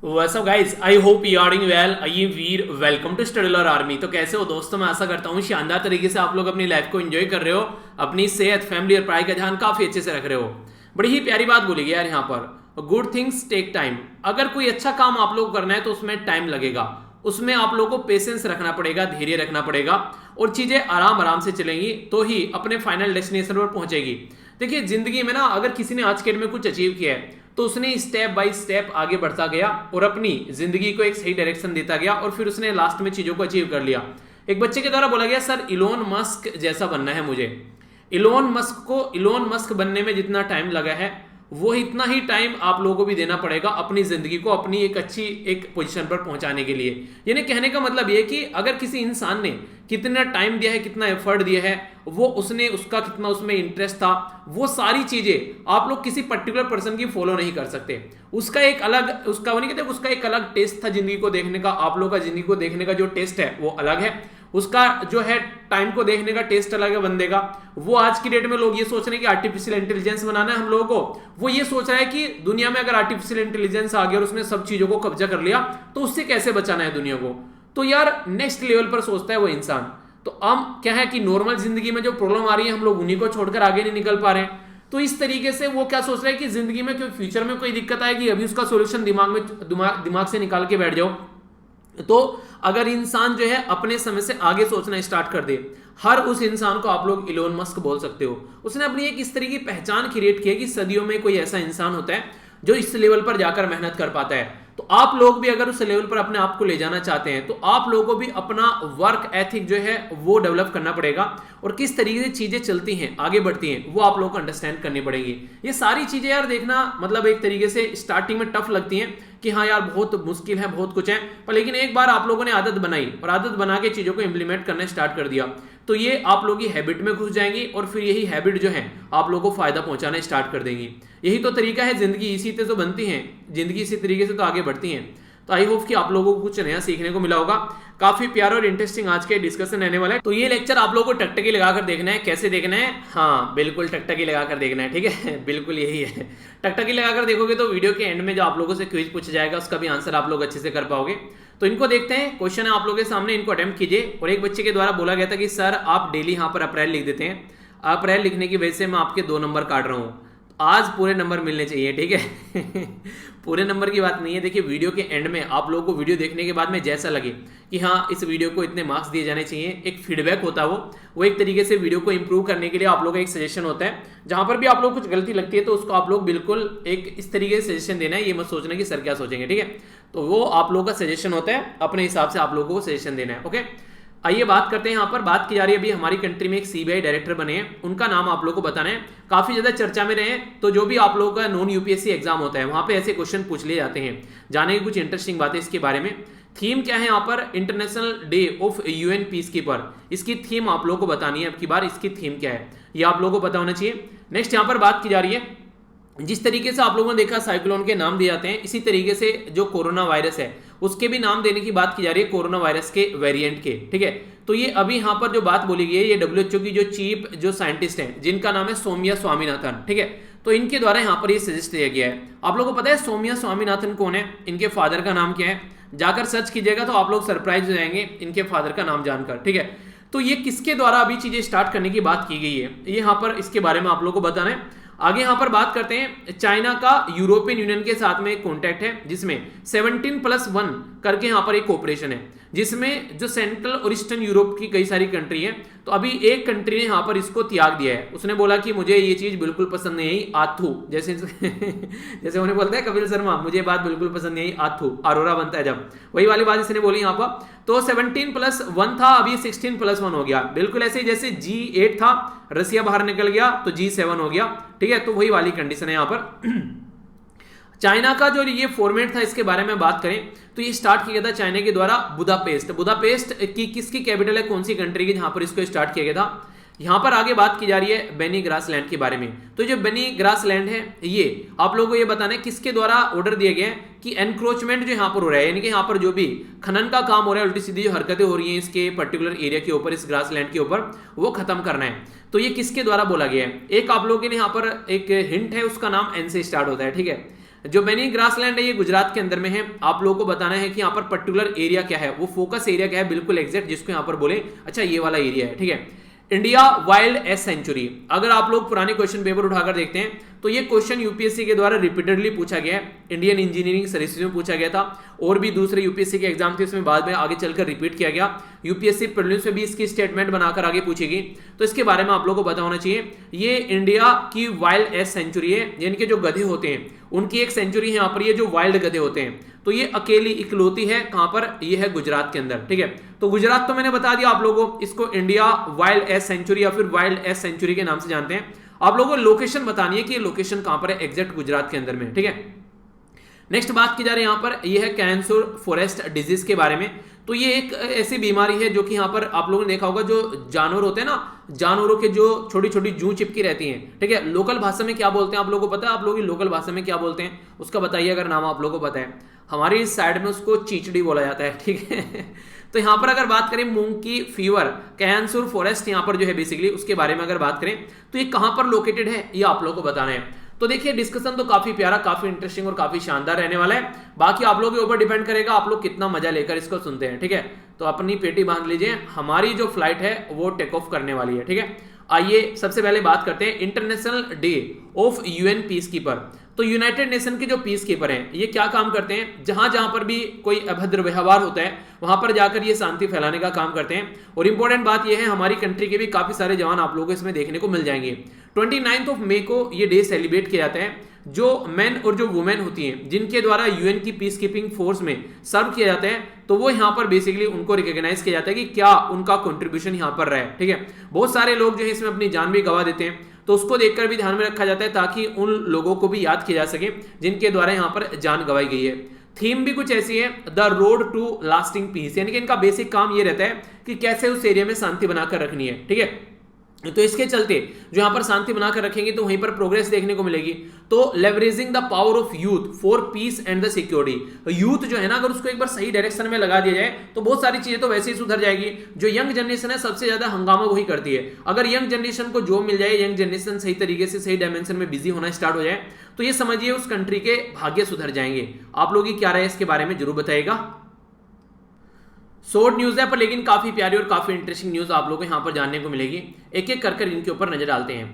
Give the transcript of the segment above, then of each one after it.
What's up guys? I hope you are doing well. I am Veer, welcome to Studylar army. तो कैसे हो दोस्तों? मैं आशा करता हूँ शानदार तरीके से आप लोग अपनी लाइफ को एंजॉय कर रहे हो, अपनी सेहत, फैमिली और पढ़ाई का ध्यान काफी अच्छे से रख रहे हो। बड़ी ही प्यारी बात बोली गई यार यहाँ पर, गुड थिंग्स टेक टाइम। अगर कोई अच्छा काम आप लोग करना है तो उसमें टाइम लगेगा, उसमें आप लोगों को पेशेंस रखना पड़ेगा, धैर्य रखना पड़ेगा और चीजें आराम आराम से चलेंगी तो ही अपने फाइनल डेस्टिनेशन पर पहुंचेगी। देखिए जिंदगी में ना, अगर किसी ने आज के डेट में कुछ अचीव किया है तो उसने स्टेप बाय स्टेप आगे बढ़ता गया और अपनी जिंदगी को एक सही डायरेक्शन देता गया और फिर उसने लास्ट में चीजों को अचीव कर लिया। एक बच्चे के द्वारा बोला गया, सर इलोन मस्क जैसा बनना है मुझे। इलोन मस्क को इलोन मस्क बनने में जितना टाइम लगा है वो इतना ही टाइम आप लोगों को भी देना पड़ेगा अपनी जिंदगी को अपनी एक अच्छी एक पोजीशन पर पहुंचाने के लिए। यानी कहने का मतलब ये कि अगर किसी इंसान ने कितना टाइम दिया है, कितना एफर्ट दिया है, वो उसने उसका कितना उसमें इंटरेस्ट था, वो सारी चीजें आप लोग किसी पर्टिकुलर पर्सन की फॉलो नहीं कर सकते। उसका एक अलग, उसका वो नहीं कहते, उसका एक अलग टेस्ट था जिंदगी को देखने का। आप लोग का जिंदगी को देखने का जो टेस्ट है वो अलग है, उसका जो है टाइम को देखने का टेस्ट अलग है बंदे का। वो आज की डेट में लोग ये सोच रहे हैं कि आर्टिफिशियल इंटेलिजेंस बनाना है हम लोगों को, वो ये सोच रहा है कि दुनिया में अगर आर्टिफिशियल इंटेलिजेंस आ गया और उसने सब चीजों को कब्जा कर लिया तो उससे कैसे बचाना है दुनिया को। तो यार नेक्स्ट लेवल पर सोचता है वो इंसान। तो हम क्या है कि नॉर्मल जिंदगी में जो प्रॉब्लम आ रही है हम लोग उन्हीं को छोड़कर आगे नहीं निकल पा रहे हैं। तो इस तरीके से वो क्या सोच रहा है कि जिंदगी में कोई फ्यूचर में कोई दिक्कत आएगी, अभी उसका सोल्यूशन दिमाग से निकाल के बैठ जाओ। तो अगर इंसान जो है अपने समय से आगे सोचना स्टार्ट कर दे, हर उस इंसान को आप लोग इलोन मस्क बोल सकते हो। उसने अपनी एक इस तरह की पहचान क्रिएट की है कि सदियों में कोई ऐसा इंसान होता है जो इस लेवल पर जाकर मेहनत कर पाता है। तो आप लोग भी अगर उस लेवल पर अपने आप को ले जाना चाहते हैं तो आप लोगों को भी अपना वर्क एथिक जो है वो डेवलप करना पड़ेगा और किस तरीके से चीजें चलती हैं, आगे बढ़ती हैं, वो आप लोगों को अंडरस्टैंड करनी पड़ेगी। ये सारी चीजें यार देखना मतलब एक तरीके से स्टार्टिंग में टफ लगती हैं कि हाँ यार बहुत मुश्किल है, बहुत कुछ है, पर लेकिन एक बार आप लोगों ने आदत बनाई और आदत बना के चीजों को इंप्लीमेंट करना स्टार्ट कर दिया तो ये आप लोगों की हैबिट में घुस जाएंगी और फिर यही हैबिट जो है आप लोगों को फायदा पहुंचाना स्टार्ट कर देंगी। यही तो तरीका है, जिंदगी इसी से तो बनती है, जिंदगी इसी तरीके से तो आगे बढ़ती है। तो आई होप कि आप लोगों को कुछ नया सीखने को मिला होगा। काफी प्यारा और इंटरेस्टिंग आज के डिस्कशन रहने वाला है। तो ये लेक्चर आप लोगों को टकटकी लगाकर देखना है। कैसे देखना है? हाँ बिल्कुल टकटकी लगाकर देखना है, ठीक है बिल्कुल यही है। टकटकी लगाकर देखोगे तो वीडियो के एंड में जो आप लोगों से क्विज पूछा जाएगा उसका भी आंसर आप लोग अच्छे से कर पाओगे। तो इनको देखते हैं, क्वेश्चन है आप लोगों के सामने, इनको अटेम्प्ट कीजिए। और एक बच्चे के द्वारा बोला गया था कि सर आप डेली यहाँ पर अप्रैल लिख देते हैं, अप्रैल लिखने की वजह से मैं आपके 2 नंबर काट रहा हूँ, आज पूरे नंबर मिलने चाहिए, ठीक है पूरे नंबर की बात नहीं है। देखिए वीडियो के एंड में आप लोगों को वीडियो देखने के बाद में जैसा लगे कि हाँ इस वीडियो को इतने मार्क्स दिए जाने चाहिए, एक फीडबैक होता है वो एक तरीके से वीडियो को इंप्रूव करने के लिए आप लोगों का एक सजेशन होता है। जहां पर भी आप लोग कुछ गलती लगती है तो उसको आप लोग बिल्कुल एक इस तरीके से सजेशन देना है, ये मत सोचना कि सर क्या सोचेंगे, ठीक है। तो वो आप लोगों का सजेशन होता है, अपने हिसाब से आप लोगों को सजेशन देना है, ओके। आइए बात करते हैं, यहाँ पर बात की जा रही है अभी हमारी कंट्री में एक सीबीआई डायरेक्टर बने हैं, उनका नाम आप लोगों को बताना है। काफी ज्यादा चर्चा में रहे हैं, तो जो भी आप लोगों का नॉन यूपीएससी एग्जाम होता है वहां पे ऐसे क्वेश्चन पूछ लिए जाते हैं। जाने की कुछ इंटरेस्टिंग बातें इसके बारे में। थीम क्या है यहाँ पर? International day of UN peace keeper, इसकी थीम आप लोगों को बतानी है। अब की बार इसकी थीम क्या है ये आप लोगों को पता होना चाहिए। नेक्स्ट यहाँ पर बात की जा रही है, जिस तरीके से आप लोगों ने देखा साइक्लोन के नाम दिए जाते हैं, इसी तरीके से जो कोरोना वायरस है उसके भी नाम देने की बात की जा रही है, कोरोना वायरस के वेरिएंट के, ठीक है। तो ये अभी यहाँ पर जो बात बोली गई है ये डब्ल्यूएचओ की जो चीफ जो साइंटिस्ट हैं जिनका नाम है सौम्या स्वामीनाथन, ठीक है। तो इनके द्वारा यहाँ पर ये सजेस्ट किया गया है। आप लोगों को पता है सौम्या स्वामीनाथन कौन है? इनके फादर का नाम क्या है? जाकर सर्च कीजिएगा तो आप लोग सरप्राइज हो जाएंगे इनके फादर का नाम जानकर, ठीक है। तो ये किसके द्वारा अभी चीजें स्टार्ट करने की बात की गई है, ये यहाँ पर इसके बारे में आप लोगों को बताना है। आगे यहां पर बात करते हैं, चाइना का यूरोपियन यूनियन के साथ में एक कॉन्टैक्ट है जिसमें 17+1 करके यहां पर एक कोऑपरेशन है, जिसमें जो सेंट्रल और ईस्टर्न यूरोप की कई सारी कंट्री है। तो अभी एक कंट्री ने यहां पर इसको त्याग दिया है, उसने बोला कि मुझे ये चीज बिल्कुल पसंद नहीं आई, आथू जैसे जैसे उन्हें बोलता है कपिल शर्मा, मुझे बात बिल्कुल पसंद नहीं आई, आथू अरोरा बनता है जब, वही वाली बात इसने बोली यहाँ पर। तो 17+1 था, अभी 16+1 हो गया, बिल्कुल ऐसे जैसे G8 था, रसिया बाहर निकल गया तो G7 हो गया, ठीक है। तो वही वाली कंडीशन है यहाँ पर। चाइना का जो ये फॉर्मेट था इसके बारे में बात करें तो ये स्टार्ट किया गया था चाइना के द्वारा बुदापेस्ट। बुदापेस्ट की किसकी कैपिटल है, कौन सी कंट्री की, जहां पर इसको स्टार्ट किया गया था। यहां पर आगे बात की जा रही है बेनी ग्रासलैंड के बारे में। तो जो बेनी ग्रासलैंड है ये आप लोगों को ये बताना है किसके द्वारा ऑर्डर दिया गया है कि एनक्रोचमेंट जो यहाँ पर हो रहा है, यानी कि यहाँ पर जो भी खनन का काम हो रहा है, उल्टी सीधी जो हरकतें हो रही हैं इसके पर्टिकुलर एरिया के ऊपर, इस ग्रासलैंड के ऊपर, वो खत्म करना है। तो ये किसके द्वारा बोला गया है? एक आप लोगों के यहाँ पर एक हिंट है, उसका नाम एन से स्टार्ट होता है, ठीक है। जो बेनी ग्रासलैंड है ये गुजरात के अंदर में है। आप लोगों को बताना है कि यहाँ पर पर्टिकुलर एरिया क्या है, वो फोकस एरिया क्या है, बिल्कुल एग्जैक्ट जिसको यहाँ पर बोले अच्छा ये वाला एरिया है, ठीक है। इंडिया वाइल्ड एस सेंचुरी, अगर आप लोग पुराने क्वेश्चन पेपर उठाकर देखते हैं तो ये क्वेश्चन यूपीएससी के द्वारा रिपीटेडली पूछा गया है, इंडियन इंजीनियरिंग सर्विसेज में पूछा गया था, और भी दूसरे यूपीएससी के एग्जाम थे इसमें बाद में आगे चलकर रिपीट किया गया। यूपीएससी प्रीलिम्स में भी इसकी स्टेटमेंट बनाकर आगे पूछेगी, तो इसके बारे में आप लोगों को पता होना चाहिए। ये इंडिया की वाइल्ड एस सेंचुरी है, यानी कि जो गधे होते हैं उनकी एक सेंचुरी है यहाँ पर, ये जो वाइल्ड गधे होते हैं, तो ये अकेली इकलौती है कहां पर, ये है गुजरात के अंदर, ठीक है। तो गुजरात तो मैंने बता दिया आप लोगों को, इसको इंडिया वाइल्ड एस सेंचुरी या फिर वाइल्ड एस सेंचुरी के नाम से जानते हैं। आप लोगों को लोकेशन बतानी है कि ये लोकेशन कहां पर है, एग्जैक्ट गुजरात के अंदर में, ठीक है। नेक्स्ट बात की जा रही है यहां पर, यह है कैंसर फॉरेस्ट डिजीज के बारे में। तो ये एक ऐसी बीमारी है जो कि यहाँ पर आप लोगों ने देखा होगा, जो जानवर होते हैं ना, जानवरों के जो छोटी छोटी जू चिपकी रहती हैं, ठीक है। लोकल भाषा में क्या बोलते हैं आप लोगों को पता है? आप लोगों की लोकल भाषा में क्या बोलते हैं उसका बताइए अगर नाम आप लोगों को पता है। हमारी इस साइड में उसको चीचड़ी बोला जाता है, ठीक है। तो यहाँ पर अगर बात करें मूंग की फीवर, कैंसर फॉरेस्ट यहाँ पर जो है बेसिकली उसके बारे में अगर बात करें तो ये कहां पर लोकेटेड है ये आप लोगों को बताना है। तो देखिए डिस्कशन तो काफी प्यारा, काफी इंटरेस्टिंग और काफी शानदार रहने वाला है। बाकी आप लोगों के ऊपर डिपेंड करेगा आप लोग कितना मजा लेकर इसको सुनते हैं, ठीक है। तो अपनी पेटी बांध लीजिए, हमारी जो फ्लाइट है वो टेक ऑफ करने वाली है, ठीक है। आइए सबसे पहले बात करते हैं international day of UN peace keeper. तो यूनाइटेड नेशन के जो पीस कीपर हैं ये क्या काम करते हैं, जहां जहां पर भी कोई अभद्र व्यवहार होता है वहां पर जाकर ये शांति फैलाने का काम करते हैं। और इंपॉर्टेंट बात ये है हमारी कंट्री के भी काफी सारे जवान आप लोगों को इसमें देखने को मिल जाएंगे। 29 मई को ये डे सेलिब्रेट किया जाता है। जो मेन और जो वुमेन होती हैं जिनके द्वारा यूएन की पीस कीपिंग फोर्स में सर्व किया जाता है, तो वो यहाँ पर बेसिकली उनको रिकॉग्नाइज किया जाता है कि क्या उनका कंट्रीब्यूशन यहाँ पर रहा है, ठीक है। बहुत सारे लोग जो है इसमें अपनी जान भी गंवा देते हैं, तो उसको देखकर भी ध्यान में रखा जाता है ताकि उन लोगों को भी याद किया जा सके जिनके द्वारा यहाँ पर जान गंवाई गई है। थीम भी कुछ ऐसी है, the road to lasting peace, यानी कि इनका बेसिक काम ये रहता है कि कैसे उस एरिया में शांति बनाकर रखनी है, ठीक है। तो इसके चलते जो यहां पर शांति बनाकर रखेंगे तो वहीं पर प्रोग्रेस देखने को मिलेगी। तो leveraging the power of youth for piece and the security, youth जो है ना अगर उसको एक बार सही डायरेक्शन में लगा दिया जाए तो बहुत सारी चीजें तो वैसे ही सुधर जाएगी। जो यंग जनरेशन है सबसे ज्यादा हंगामा वही करती है। अगर यंग जनरेशन को जॉब मिल जाए, यंग जनरेशन सही तरीके से सही डायमेंशन में बिजी होना स्टार्ट हो जाए, तो ये समझिए उस कंट्री के भाग्य सुधर जाएंगे। आप लोगों की क्या राय है इसके बारे में जरूर बताइएगा। शॉर्ट न्यूज है पर लेकिन काफी प्यारी और काफी इंटरेस्टिंग न्यूज आप लोगों को यहाँ पर जानने को मिलेगी। एक एक कर इनके ऊपर नजर डालते हैं।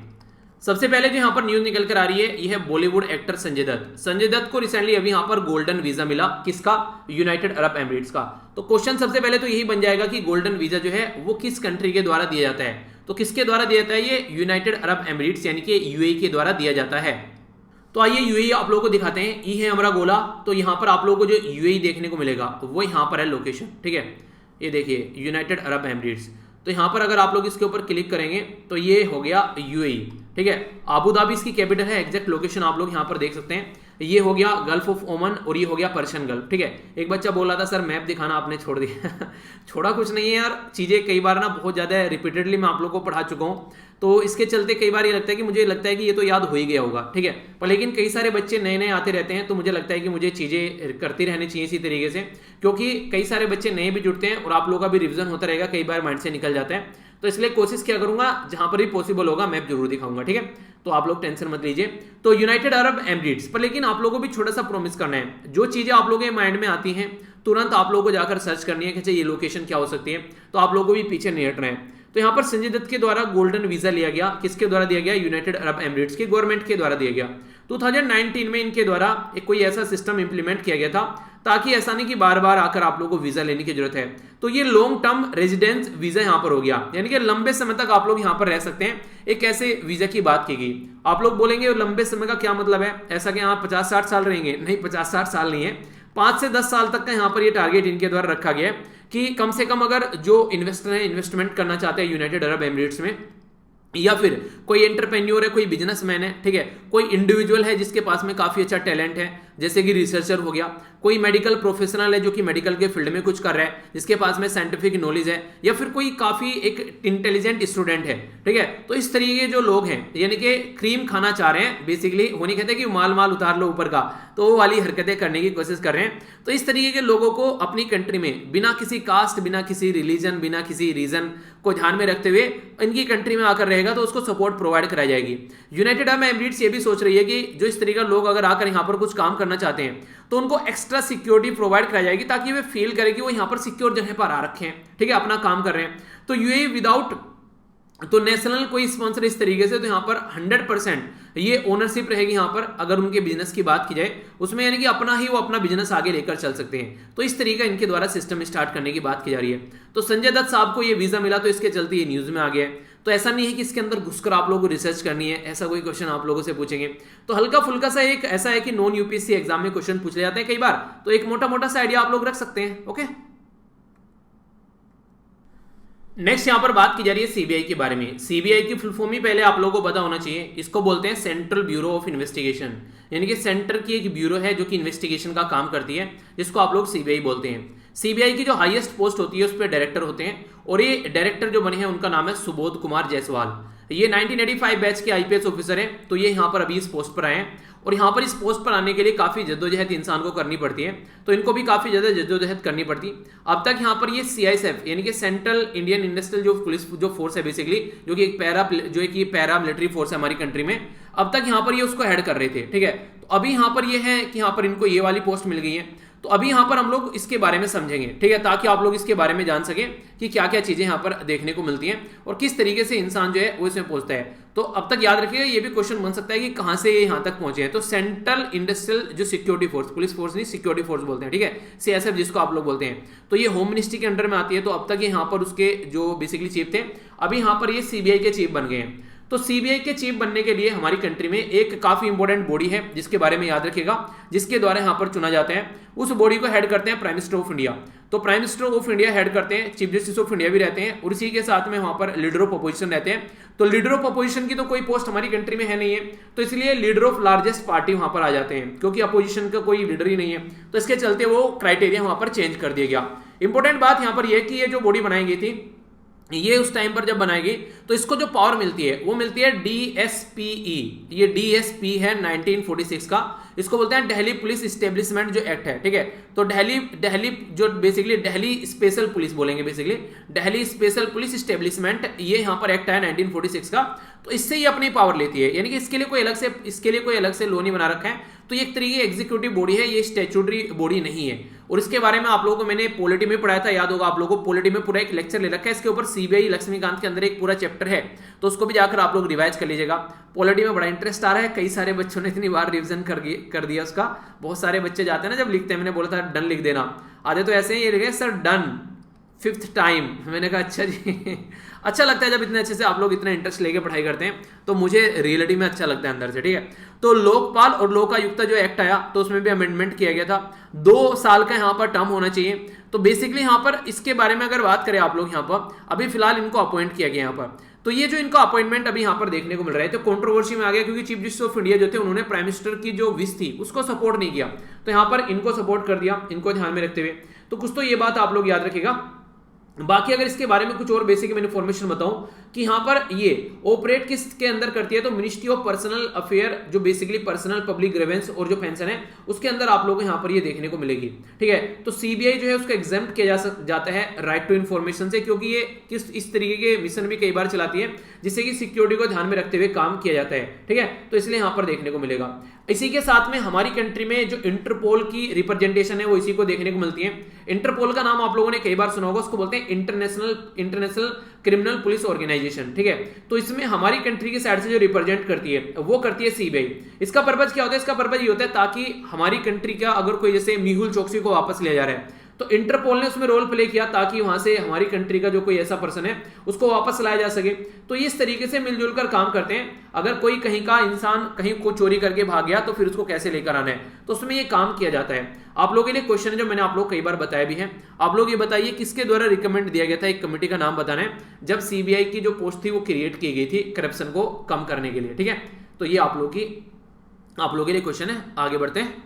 सबसे पहले जो यहाँ पर न्यूज निकल कर आ रही है यह है बॉलीवुड एक्टर संजय दत्त। संजय दत्त को रिसेंटली अभी यहाँ पर गोल्डन वीजा मिला, किसका? यूनाइटेड अरब एमिरेट्स का। तो क्वेश्चन सबसे पहले तो यही बन जाएगा कि गोल्डन वीजा जो है वो किस कंट्री के द्वारा दिया जाता है? तो किसके द्वारा दिया जाता है? ये यूनाइटेड अरब एमिरेट्स यानी कि यूएई के द्वारा दिया जाता है। तो आइए यूएई आप लोगों को दिखाते हैं। ई है हमारा गोला, तो यहाँ पर आप लोगों को जो यूएई देखने को मिलेगा वो यहाँ पर है लोकेशन, ठीक है। ये देखिए यूनाइटेड अरब एमिरेट्स। तो यहाँ पर अगर आप लोग इसके ऊपर क्लिक करेंगे तो ये हो गया यूएई, ठीक है। अबू धाबी इसकी कैपिटल है, एग्जैक्ट लोकेशन आप लोग यहाँ पर देख सकते हैं। ये हो गया गल्फ ऑफ ओमन और ये हो गया पर्शियन गल्फ, ठीक है। एक बच्चा बोल रहा था सर मैप दिखाना आपने छोड़ दिया छोड़ा कुछ नहीं है यार, चीजें कई बार ना बहुत ज्यादा रिपीटेडली मैं आप लोगों को पढ़ा चुका हूँ, तो इसके चलते कई बार ये लगता है कि मुझे लगता है कि ये तो याद हो ही गया होगा, ठीक है। पर लेकिन कई सारे बच्चे नए नए आते रहते हैं, तो मुझे लगता है कि मुझे चीजें करती रहनी चाहिए इसी तरीके से, क्योंकि कई सारे बच्चे नए भी जुड़ते हैं और आप लोगों का भी रिविजन होता रहेगा, कई बार माइंड से निकल जाता है। तो इसलिए कोशिश क्या करूंगा जहां पर भी पॉसिबल होगा मैप जरूर दिखाऊंगा, ठीक है। तो आप लोग टेंशन मत लीजिए। तो यूनाइटेड अरब एमिरेट्स पर लेकिन आप लोगों को भी छोटा सा प्रॉमिस करना है, जो चीजें आप लोगों के माइंड में आती हैं तुरंत आप लोगों को जाकर सर्च करनी है कि ये लोकेशन क्या हो सकती है, तो आप लोगों को भी पीछे नहीं हटना है। तो यहाँ पर संजय दत्त के द्वारा गोल्डन वीजा लिया गया, किसके द्वारा दिया गया? यूनाइटेड अरब एमिरेट्स की गवर्नमेंट के द्वारा दिया गया। 2019 में इनके द्वारा एक कोई ऐसा सिस्टम इंप्लीमेंट किया गया था ताकि ऐसा नहीं कि बार बार आकर आप लोगों को वीजा लेने की जरूरत है। तो ये लॉन्ग टर्म रेजिडेंस वीजा यहाँ पर हो गया, यानी कि लंबे समय तक आप लोग यहाँ पर रह सकते हैं। एक ऐसे वीजा की बात की गई। आप लोग बोलेंगे लंबे समय का क्या मतलब है, ऐसा कि यहाँ 50-60 साल रहेंगे? नहीं, 50-60 साल नहीं है, 5 से 10 साल तक का यहाँ पर ये टारगेट इनके द्वारा रखा गया है कि कम से कम अगर जो इन्वेस्टर है इन्वेस्टमेंट करना चाहते हैं यूनाइटेड अरब एमिरेट्स में, या फिर कोई एंटरप्रेन्योर है, कोई बिजनेसमैन है, ठीक है, कोई इंडिविजुअल है जिसके पास में काफी अच्छा टैलेंट है, जैसे कि रिसर्चर हो गया, कोई मेडिकल प्रोफेशनल है जो कि मेडिकल के फील्ड में कुछ कर रहा है, जिसके पास में साइंटिफिक नॉलेज है, या फिर कोई काफी एक इंटेलिजेंट स्टूडेंट है, ठीक है। तो इस तरीके के जो लोग हैं, यानी कि क्रीम खाना चाह रहे हैं बेसिकली, होनी कहते हैं कि माल माल उतार लो ऊपर का, तो वो वाली हरकतें करने की कोशिश कर रहे हैं। तो इस तरीके के लोगों को अपनी कंट्री में बिना किसी कास्ट, बिना किसी रिलीजन, बिना किसी रीजन को ध्यान में रखते हुए इनकी कंट्री में आकर रहेगा तो उसको सपोर्ट प्रोवाइड कराई जाएगी। यूनाइटेड अरब एमिरेट्स ये भी सोच रही है कि जो इस तरीके के लोग अगर आकर यहाँ पर कुछ काम करना चाहते हैं तो उनको एक्स्ट्रा सिक्योरिटी प्रोवाइड कराई जाएगी, ताकि वे फील करें कि वो यहाँ पर सिक्योर जगह पर आ रखे हैं, ठीक है, अपना काम कर रहे हैं। तो यूएई विदाउट तो नेशनल कोई स्पॉन्सर इस तरीके से, तो यहाँ पर 100% ये ओनरशिप रहेगी यहाँ पर, अगर उनके बिजनेस की बात की जाए उसमें, यानी कि अपना ही वो अपना बिजनेस आगे लेकर चल सकते हैं। तो इस तरीके इनके द्वारा सिस्टम स्टार्ट करने की बात की जा रही है। तो संजय दत्त साहब को ये वीजा मिला तो इसके चलते ये न्यूज में आ गया है। तो ऐसा नहीं है कि इसके अंदर घुसकर आप लोगों को रिसर्च करनी है, ऐसा कोई क्वेश्चन आप लोगों से पूछेंगे तो हल्का फुल्का सा एक ऐसा है कि नॉन यूपीएससी एग्जाम में क्वेश्चन पूछ ले जाते हैं कई बार, तो एक मोटा मोटा सा आइडिया आप लोग रख सकते हैं। ओके, नेक्स्ट यहां पर बात की जा रही है सीबीआई के बारे में। सीबीआई की फुल फॉर्म ही पहले आप लोगों को पता होना चाहिए, इसको बोलते हैं सेंट्रल ब्यूरो ऑफ इन्वेस्टिगेशन, यानी कि सेंटर की एक ब्यूरो है जो कि इन्वेस्टिगेशन का काम करती है, जिसको आप लोग सीबीआई बोलते हैं। सीबीआई की जो हाईएस्ट पोस्ट होती है उस पर डायरेक्टर होते हैं, और ये डायरेक्टर जो बने हैं उनका नाम है सुबोध कुमार जायसवाल। ये 1985 बैच के आईपीएस ऑफिसर हैं, तो ये यहाँ पर अभी इस पोस्ट पर आए हैं, और यहाँ पर इस पोस्ट पर आने के लिए काफी जद्दोजहद इंसान को करनी पड़ती है, तो इनको भी काफी ज्यादा जद्दोजहद करनी पड़ती। अब तक यहाँ पर ये सीआईएसएफ यानी कि सेंट्रल इंडियन इंडस्ट्रियल जो पुलिस जो फोर्स है बेसिकली, जो कि एक पैरा मिलिट्री फोर्स है हमारी कंट्री में, अब तक यहाँ पर ये उसको हेड कर रहे थे, ठीक है। तो अभी यहाँ पर ये है कि यहाँ पर इनको ये वाली पोस्ट मिल गई है, तो अभी यहाँ पर हम लोग इसके बारे में समझेंगे, ठीक है, ताकि आप लोग इसके बारे में जान सकें कि क्या क्या चीजें यहाँ पर देखने को मिलती हैं और किस तरीके से इंसान जो है वो इसमें पहुंचता है। तो अब तक याद रखिएगा, ये भी क्वेश्चन बन सकता है कि कहां से ये यहाँ तक पहुंचे हैं। तो सेंट्रल इंडस्ट्रियल जो सिक्योरिटी फोर्स, पुलिस फोर्स नहीं सिक्योरिटी फोर्स बोलते हैं, ठीक है, सीएसएफ जिसको आप लोग बोलते हैं, तो ये होम मिनिस्ट्री के अंडर में आती है। तो अब तक ये यहाँ पर उसके जो बेसिकली चीफ थे, अभी यहाँ पर ये सीबीआई के चीफ बन गए हैं। तो सीबीआई के चीफ बनने के लिए हमारी कंट्री में एक काफी इंपॉर्टेंट बॉडी है जिसके बारे में याद रखिएगा, जिसके द्वारा यहाँ पर चुना जाता है। उस बॉडी को हेड करते हैं प्राइम मिनिस्टर ऑफ इंडिया। तो prime minister of India head करते हैं, चीफ जस्टिस ऑफ इंडिया भी रहते हैं, और इसी के साथ में वहां पर लीडर ऑफ अपोजिशन रहते हैं। तो लीडर ऑफ अपोजिशन की तो कोई पोस्ट हमारी कंट्री में है नहीं है, तो इसलिए लीडर ऑफ लार्जेस्ट पार्टी वहां पर आ जाते हैं, क्योंकि अपोजिशन का कोई लीडर ही नहीं है। तो इसके चलते वो क्राइटेरिया वहां पर चेंज कर दिया गया। इंपॉर्टेंट बात यहां पर यह कि ये जो बॉडी बनाई गई थी, ये उस टाइम पर जब बनाई गई तो इसको जो पावर मिलती है वो मिलती है डीएसपीई। ये डीएसपी है 1946 का, इसको बोलते हैं दिल्ली पुलिस इस्टेब्लिशमेंट जो एक्ट है, ठीक है। तो दिल्ली जो बेसिकली दिल्ली स्पेशल पुलिस बोलेंगे, basically Delhi special police establishment, ये यहाँ पर एक्ट है 1946 का। तो इससे ही अपनी पावर लेती है, यानी कि इसके लिए कोई अलग से लॉ नहीं बना रखा है। तो ये एक तरीके की एग्जीक्यूटिव बॉडी है, ये स्टैट्यूटरी बॉडी नहीं है। और इसके बारे में आप लोगों को मैंने पॉलिटी में पढ़ाया था, याद होगा आप लोगों को, पॉलिटी में पूरा एक लेक्चर ले रखा है इसके ऊपर, सीबीआई लक्ष्मीकांत के अंदर एक पूरा चैप्टर है, तो उसको भी जाकर आप लोग रिवाइज कर लीजिएगा। पॉलिटी में बड़ा इंटरेस्ट आ रहा है, कई सारे बच्चों ने इतनी बार रिविजन कर दिया उसका। बहुत सारे बच्चे जाते हैं ना जब लिखते हैं, मैंने बोला था डन लिख देना, आधे तो ऐसे ही ये लिखे सर डन 5th टाइम। मैंने कहा अच्छा जी अच्छा लगता है जब इतने अच्छे से आप लोग इतना इंटरेस्ट लेके पढ़ाई करते हैं, तो मुझे रियलिटी में अच्छा लगता है अंदर से, ठीक है। तो लोकपाल और लोकायुक्त जो एक्ट आया तो उसमें भी अमेंडमेंट किया गया था, 2 साल का यहाँ पर टर्म होना चाहिए। तो बेसिकली यहाँ पर इसके बारे में अगर बात करें आप लोग, यहाँ पर अभी फिलहाल इनको अपॉइंट किया गया यहाँ पर। तो ये जो इनका अपॉइंटमेंट अभी यहाँ पर देखने को मिल रहा है, तो कंट्रोवर्सी में आ गया, क्योंकि चीफ जस्टिस ऑफ इंडिया जो थे उन्होंने प्राइम मिनिस्टर की जो विश थी उसको सपोर्ट नहीं किया, तो यहाँ पर इनको सपोर्ट कर दिया, इनको ध्यान में रखते हुए। तो कुछ तो ये बात आप लोग याद रखिएगा। बाकी अगर इसके बारे में कुछ और बेसिक इन्फॉर्मेशन बताऊं कि यहाँ पर ये ऑपरेट किसके अंदर करती है, तो मिनिस्ट्री ऑफ पर्सनल अफेयर, जो बेसिकली पर्सनल पब्लिक ग्रीवेंस और जो पेंशन है उसके अंदर आप लोगों को यहाँ पर ये देखने को मिलेगी, ठीक है। तो सीबीआई जो है उसको एग्जेम्प्ट किया जाता है राइट टू इन्फॉर्मेशन से, क्योंकि ये इस तरीके के मिशन भी कई बार चलाती है जिससे कि सिक्योरिटी को ध्यान में रखते हुए काम किया जाता है, ठीक है। तो इसलिए यहाँ पर देखने को मिलेगा। इसी के साथ में हमारी कंट्री में जो इंटरपोल की रिप्रेजेंटेशन है वो इसी को देखने को मिलती है। इंटरपोल का नाम आप लोगों ने कई बार सुना होगा, उसको बोलते हैं इंटरनेशनल क्रिमिनल पुलिस ऑर्गेनाइजेशन, ठीक है। तो इसमें हमारी कंट्री की साइड से जो रिप्रेजेंट करती है वो करती है सीबीआई। इसका पर्पज क्या होता है? इसका पर्पज ये होता है ताकि हमारी कंट्री का अगर कोई जैसे मेहुल चोकसी को वापस लिया जा रहा है तो इंटरपोल ने उसमें रोल प्ले किया ताकि वहां से हमारी कंट्री का जो कोई ऐसा पर्सन है उसको वापस लाया जा सके। तो इस तरीके से मिलजुल कर काम करते हैं। अगर कोई कहीं का इंसान कहीं को चोरी करके भाग गया तो फिर उसको कैसे लेकर आना है, तो उसमें ये काम किया जाता है। आप लोगों के लिए क्वेश्चन है जो मैंने आप लोग कई बार बताया भी है। आप लोग ये बताइए किसके द्वारा रिकमेंड दिया गया था, एक कमेटी का नाम बताना है, जब सीबीआई की जो पोस्ट थी वो क्रिएट की गई थी करप्शन को कम करने के लिए, ठीक है। तो ये आप लोगों के लिए क्वेश्चन है। आगे बढ़ते हैं।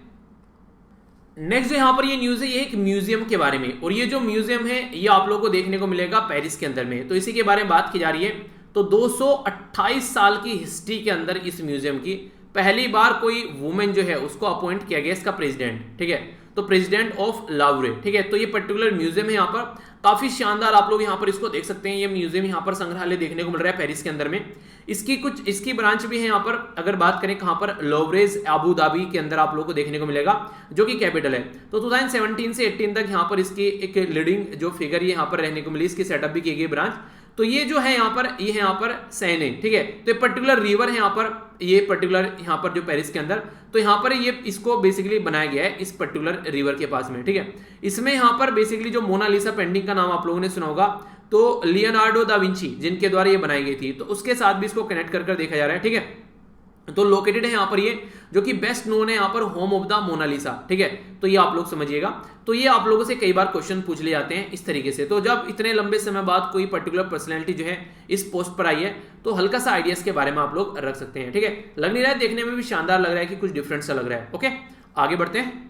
नेक्स्ट जो यहाँ पर ये न्यूज है, ये एक म्यूजियम के बारे में, और ये जो म्यूजियम है ये आप लोगों को देखने को मिलेगा पेरिस के अंदर में। तो इसी के बारे में बात की जा रही है। तो 228 साल की हिस्ट्री के अंदर इस म्यूजियम की पहली बार कोई वुमेन जो है उसको अपॉइंट किया गया इसका प्रेसिडेंट, ठीक है, तो प्रेसिडेंट ऑफ लावरे, ठीक है। तो ये पर्टिकुलर म्यूजियम है, यहाँ पर काफी शानदार आप लोग यहाँ पर इसको देख सकते हैं। ये म्यूजियम यहाँ पर संग्रहालय देखने को मिल रहा है पेरिस के अंदर में। इसकी ब्रांच भी है यहाँ पर, अगर बात करें कहाँ पर, लोवरेज अबू धाबी के अंदर आप लोग को देखने को मिलेगा, जो कि कैपिटल है। तो 2017 से 18 तक यहाँ पर इसकी एक लीडिंग जो फिगर ये यहाँ पर रहने को मिली, इसकी सेटअप भी की गई ब्रांच। तो ये जो है यहाँ पर, ये है यहाँ पर सेने, ठीक है। तो ये पर्टिकुलर रिवर है यहाँ पर, ये पर्टिकुलर यहाँ पर जो पेरिस के अंदर, तो यहाँ पर ये इसको बेसिकली बनाया गया है इस पर्टिकुलर रिवर के पास में, ठीक है। इसमें यहाँ पर बेसिकली जो मोनालिसा पेंटिंग का नाम आप लोगों ने सुना होगा, तो लियोनार्डो दा विंची जिनके द्वारा ये बनाई गई थी, तो उसके साथ भी इसको कनेक्ट कर देखा जा रहा है, ठीक है। तो लोकेटेड है यहाँ पर ये, जो कि बेस्ट नोन है यहाँ पर, होम ऑफ द मोनालिसा, ठीक है। तो ये आप लोग समझिएगा। तो ये आप लोगों से कई बार क्वेश्चन पूछ ले जाते हैं इस तरीके से। तो जब इतने लंबे समय बाद कोई पर्टिकुलर पर्सनैलिटी जो है इस पोस्ट पर आई है, तो हल्का सा आइडियाज के बारे में आप लोग रख सकते हैं, ठीक है। लग नहीं रहा है, देखने में भी शानदार लग रहा है कि कुछ डिफरेंट सा लग रहा है। ओके, आगे बढ़ते हैं।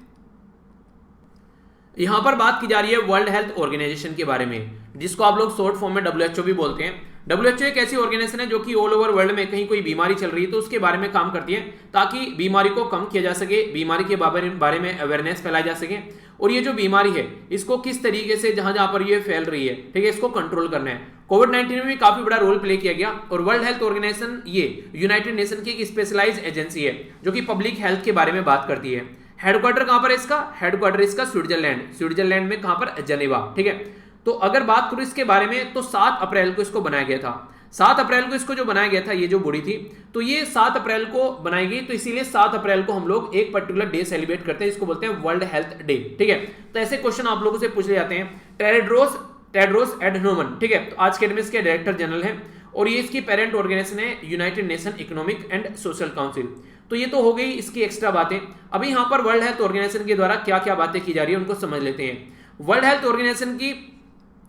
यहां पर बात की जा रही है वर्ल्ड हेल्थ ऑर्गेनाइजेशन के बारे में, जिसको आप लोग शॉर्ट फॉर्म में WHO भी बोलते हैं। WHO एक ऐसी ऑर्गेनाइजेशन है जो कि ऑल ओवर वर्ल्ड में कहीं कोई बीमारी चल रही है तो उसके बारे में काम करती है, ताकि बीमारी को कम किया जा सके, बीमारी के बारे में अवेयरनेस फैलाई जा सके, और ये जो बीमारी है इसको किस तरीके से जहां जहां पर ये फैल रही है, ठीक है, इसको कंट्रोल करना है। कोविड-19 में भी काफी बड़ा रोल प्ले किया गया। और वर्ल्ड हेल्थ ऑर्गेनाइजेशन ये यूनाइटेड नेशन की एक स्पेशलाइज्ड एजेंसी है जो कि पब्लिक हेल्थ के बारे में बात करती है। हेडक्वार्टर कहां पर है इसका? हेडक्वार्टर इसका स्विट्जरलैंड में, कहां पर? जेनेवा, ठीक है। तो अगर बात करूं इसके बारे में, तो 7 अप्रैल को इसको बनाया गया था। 7 अप्रैल को इसको जो बनाया गया था, ये जो बॉडी थी, तो ये 7 अप्रैल को बनाई गई। तो इसीलिए 7 अप्रैल को हम लोग एक पर्टिकुलर डे सेलिब्रेट करते हैं, इसको बोलते हैं वर्ल्ड हेल्थ डे, ठीक है। तो ऐसे क्वेश्चन आप लोगों से पूछ ले जाते हैं। टेड्रोस एडनोमन, ठीक है, तो आज के दिन में इसके डायरेक्टर जनरल हैं, और ये इसकी पेरेंट ऑर्गेनाइजेशन है United nation economic and social council. तो ये तो हो गई इसकी एक्स्ट्रा बातें। अभी यहाँ पर वर्ल्ड हेल्थ ऑर्गेनाइजेशन के द्वारा क्या क्या बातें की जा रही है उनको समझ लेते हैं। वर्ल्ड हेल्थ ऑर्गेनाइजेशन की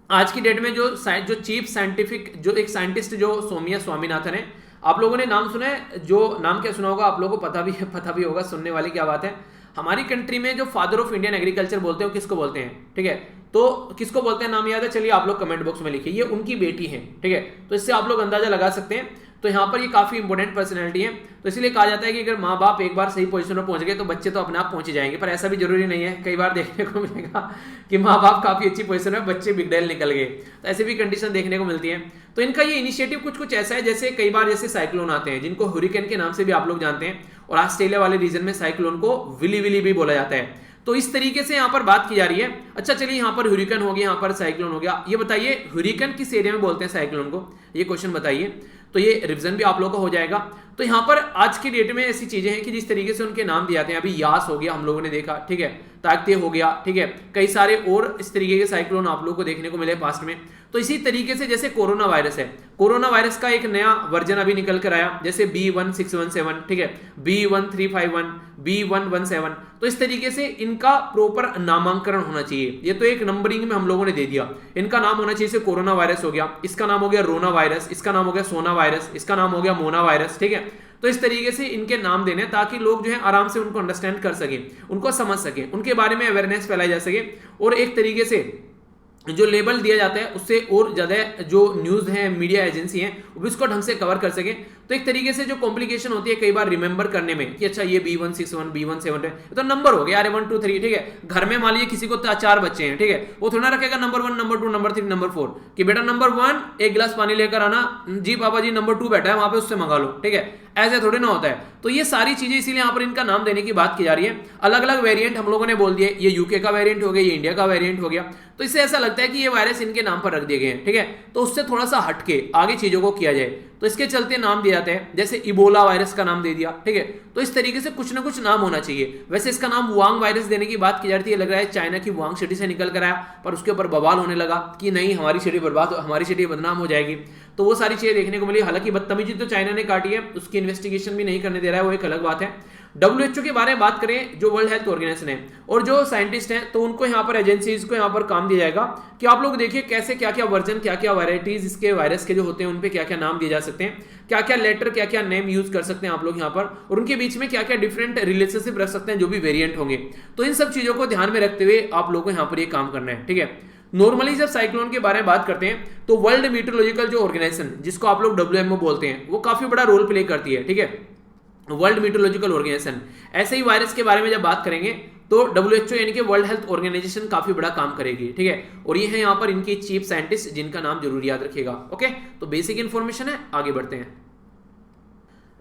आज की डेट में जो चीफ साइंटिफिक, जो एक साइंटिस्ट जो सोमिया स्वामीनाथन है, आप लोगों ने नाम सुना है, जो नाम क्या सुना होगा, आप लोगों को पता भी होगा, सुनने वाली क्या बात है। हमारी कंट्री में जो फादर ऑफ इंडियन एग्रीकल्चर बोलते हैं, किसको बोलते हैं, ठीक है। तो किसको बोलते हैं, नाम याद है? चलिए आप लोग कमेंट बॉक्स में लिखिए। ये उनकी बेटी है, ठीक है। तो इससे आप लोग अंदाजा लगा सकते हैं। तो यहाँ पर ये काफी इंपॉर्टेंट पर्सनैलिटी है। तो इसलिए कहा जाता है कि अगर माँ बाप एक बार सही पोजीशन पर पहुंच गए तो बच्चे तो अपने आप पहुंच जाएंगे, पर ऐसा भी जरूरी नहीं है। कई बार देखने को मिलेगा कि माँ बाप काफी अच्छी पोजीशन में, बच्चे बिगड़ैल निकल गए, तो ऐसी भी कंडीशन देखने को मिलती है। तो इनका ये इनिशिएटिव कुछ ऐसा है, जैसे कई बार जैसे साइक्लोन आते हैं, जिनको हुरिकेन के नाम से भी आप लोग जानते हैं, और ऑस्ट्रेलिया वाले रीजन में साइक्लोन को विली विली भी बोला जाता है। तो इस तरीके से यहाँ पर बात की जा रही है। अच्छा चलिए, यहाँ पर हुरिकेन हो गया, यहाँ पर साइक्लोन हो गया। ये बताइए हुरिकेन किस एरिया में बोलते हैं साइक्लोन को, ये क्वेश्चन बताइए। तो ये रिवीजन भी आप लोगों का हो जाएगा। तो यहाँ पर आज की डेट में ऐसी चीजें हैं कि जिस तरीके से उनके नाम दिए जाते हैं, अभी यास हो गया हम लोगों ने देखा, ठीक है, ताकते हो गया, ठीक है, कई सारे और इस तरीके के साइक्लोन आप लोगों को देखने को मिले पास्ट में। तो इसी तरीके से जैसे कोरोना वायरस है, कोरोना वायरस का एक नया वर्जन अभी निकल कर आया, जैसे B1617, ठीक है, B1351, B117। तो इस तरीके से इनका प्रॉपर नामांकन होना चाहिए। ये तो एक नंबरिंग में हम लोगों ने दे दिया, इनका नाम होना चाहिए। जैसे कोरोना वायरस हो गया, इसका नाम हो गया रोना वायरस, इसका नाम हो गया सोना वायरस, इसका नाम हो गया मोना वायरस, ठीक है। तो इस तरीके से इनके नाम देने, ताकि लोग जो है आराम से उनको अंडरस्टैंड कर सके, उनको समझ सके, उनके बारे में अवेयरनेस फैलाई जा सके, और एक तरीके से जो लेबल दिया जाता है उससे और ज्यादा जो न्यूज है, मीडिया एजेंसी है, वो इसको ढंग से कवर कर सके। तो एक तरीके से जो कॉम्प्लिकेशन होती है कई बार रिमेंबर करने में, कि अच्छा ये B161, B17 है, तो नंबर हो गया, अरे 1 2 3, ठीक है। घर में मान लीजिए किसी को 4 बच्चे हैं, ठीक है, वो थोड़ा रखेगा नंबर 1, नंबर 2, नंबर 3, नंबर 4, कि बेटा नंबर 1 एक गिलास पानी लेकर आना, जी पापा जी नंबर 2 बैठा है वहां पे, उससे मंगा लो, ठीक है। ऐसे थोड़ी ना होता है। तो ये सारी चीजें इसीलिए यहाँ पर इनका नाम देने की बात की जा रही है। अलग अलग वेरिएंट हम लोगों ने बोल दिए, ये यूके का वेरिएंट हो गया, ये इंडिया का वेरिएंट हो गया। तो इससे ऐसा लगता है कि ये वायरस इनके नाम पर रख दिए गए हैं, ठीक है। तो उससे थोड़ा सा हटके आगे चीजों को किया जाए, तो इसके चलते नाम दिए जाते हैं। जैसे इबोला वायरस का नाम दे दिया, ठीक है। तो इस तरीके से कुछ ना कुछ नाम होना चाहिए। वैसे इसका नाम वुहांग वायरस देने की बात की जाती है, लग रहा है चाइना की वुहांग सिटी से निकल कर आया, पर उसके ऊपर बवाल होने लगा कि नहीं हमारी सिटी बर्बाद, हमारी सिटी बदनाम हो जाएगी। तो वो सारी चीजें देखने को मिली। हालांकि बदतमीजी तो चाइना ने काटी है, उसकी इन्वेस्टिगेशन भी नहीं करने दे रहा है, वो एक अलग बात है। WHO के बारे में बात करें, जो वर्ल्ड हेल्थ ऑर्गेनाइजेशन है, और जो साइंटिस्ट हैं, तो उनको यहाँ पर एजेंसीज को यहाँ पर काम दिया जाएगा कि आप लोग देखिए कैसे क्या क्या वर्जन, क्या क्या वैरायटीज इसके वायरस के जो होते हैं उन पे क्या क्या नाम दिए जा सकते हैं, क्या क्या लेटर, क्या क्या नेम यूज कर सकते हैं आप लोग यहाँ पर, और उनके बीच में क्या क्या डिफरेंट रिलेशनशिप रख सकते हैं जो भी वेरिएंट होंगे। तो इन सब चीजों को ध्यान में रखते हुए आप लोगों को यहाँ पर ये काम करना है, ठीक है। नॉर्मली जब साइक्लोन के बारे में बात करते हैं तो वर्ल्ड मीटरोलॉजिकल जो ऑर्गेनाइजेशन, जिसको आप लोग WMO बोलते हैं, वो काफी बड़ा रोल प्ले करती है, ठीक है, वर्ल्ड मीटरोलॉजिकल ऑर्गेनाइजेशन। ऐसे ही वायरस के बारे में जब बात करेंगे तो WHO यानी कि वर्ल्ड हेल्थ ऑर्गेनाइजेशन काफी बड़ा काम करेगी, ठीक है। और ये है यहाँ पर इनकी चीफ साइंटिस्ट, जिनका नाम जरूर याद रखिएगा। ओके, तो बेसिक इंफॉर्मेशन है, आगे बढ़ते हैं।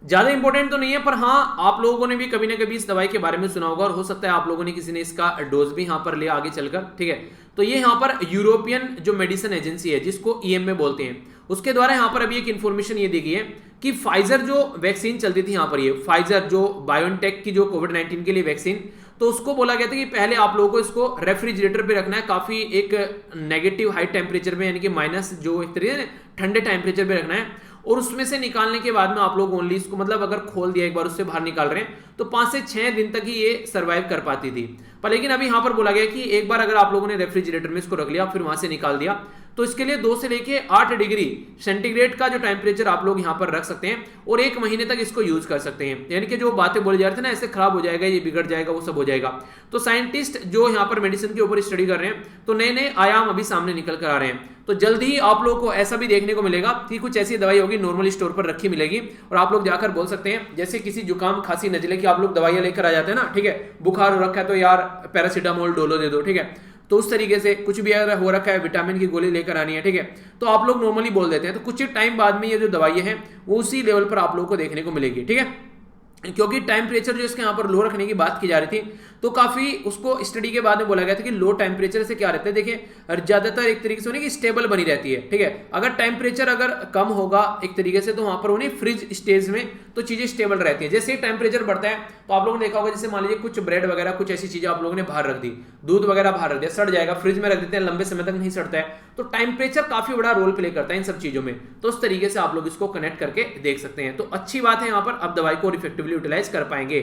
ज्यादा इंपॉर्टेंट तो नहीं है, पर हाँ आप लोगों ने भी कभी ना कभी इस दवाई के बारे में सुना होगा, और हो सकता है आप लोगों ने किसी ने इसका डोज भी यहाँ पर लिया आगे चलकर, ठीक है। तो ये यहाँ पर यूरोपियन जो मेडिसिन एजेंसी है, जिसको EMA बोलते हैं, उसके द्वारा यहाँ पर अभी एक इन्फॉर्मेशन ये दी गई है कि फाइजर जो वैक्सीन चलती थी यहाँ पर, ये फाइजर जो बायोनटेक की जो कोविड-19 के लिए वैक्सीन, तो उसको बोला गया था कि पहले आप लोगों को इसको रेफ्रिजरेटर पे रखना है, काफी एक नेगेटिव हाई टेम्परेचर में, यानी कि माइनस जो एक तरीके से ठंडे टेम्परेचर पे रखना है, और उसमें से निकालने के बाद में आप लोग ओनली इसको, मतलब अगर खोल दिया एक बार उससे बाहर निकाल रहे हैं, तो 5 से 6 दिन तक ही ये सर्वाइव कर पाती थी। पर लेकिन अभी यहां पर बोला गया कि एक बार अगर आप लोगों ने रेफ्रिजरेटर में इसको रख लिया, फिर वहां से निकाल दिया, तो इसके लिए 2 से लेके 8 डिग्री सेंटीग्रेड का जो टेम्परेचर आप लोग यहां पर रख सकते हैं, और 1 महीने तक इसको यूज कर सकते हैं। यानी कि जो बातें बोली जा रही थी ना, ऐसे खराब हो जाएगा, ये बिगड़ जाएगा, वो सब हो जाएगा। तो साइंटिस्ट जो यहाँ पर मेडिसिन के ऊपर स्टडी कर रहे हैं, तो नए नए आयाम अभी सामने निकल कर आ रहे हैं। तो जल्द ही आप लोगों को ऐसा भी देखने को मिलेगा कि कुछ ऐसी दवाई होगी, नॉर्मल स्टोर पर रखी मिलेगी, और आप लोग जाकर बोल सकते हैं, जैसे किसी जुकाम खांसी नजले की आप लोग दवाइयां लेकर आ जाते हैं ना, ठीक है, बुखार हो रखा है तो यार पैरासीटामोल डोलो दे दो, ठीक है। तो उस तरीके से कुछ भी अगर हो रखा है, विटामिन की गोली लेकर आनी है, ठीक है, तो आप लोग नॉर्मली बोल देते हैं। तो कुछ टाइम बाद में ये जो दवाइयां हैं वो उसी लेवल पर आप लोगों को देखने को मिलेगी, ठीक है। क्योंकि टेम्परेचर जो इसके यहाँ पर लो रखने की बात की जा रही थी, तो काफी उसको स्टडी के बाद में बोला गया था कि लो टेम्परेचर से क्या रहता है, देखिए ज्यादातर एक तरीके से कि स्टेबल बनी रहती है, ठीक है। अगर टेम्परेचर अगर कम होगा एक तरीके से, तो वहां पर उन्हें फ्रिज स्टेज में तो चीजें स्टेबल रहती है। जैसे ही टेम्परेचर बढ़ता है, तो आप लोगों ने देखा होगा, जैसे मान लीजिए कुछ ब्रेड वगैरह, कुछ ऐसी चीजें आप लोगों ने बाहर रख दी, दूध वगैरह बाहर रख दिया, सड़ जाएगा, फ्रिज में रख देते हैं, लंबे समय तक नहीं सड़ता है। तो टेम्परेचर काफी बड़ा रोल प्ले करता है इन सब चीजों में। तो उस तरीके से आप लोग इसको कनेक्ट करके देख सकते हैं। तो अच्छी बात है, यहाँ पर अब दवाई को इफेक्टिवली यूटिलाइज कर पाएंगे।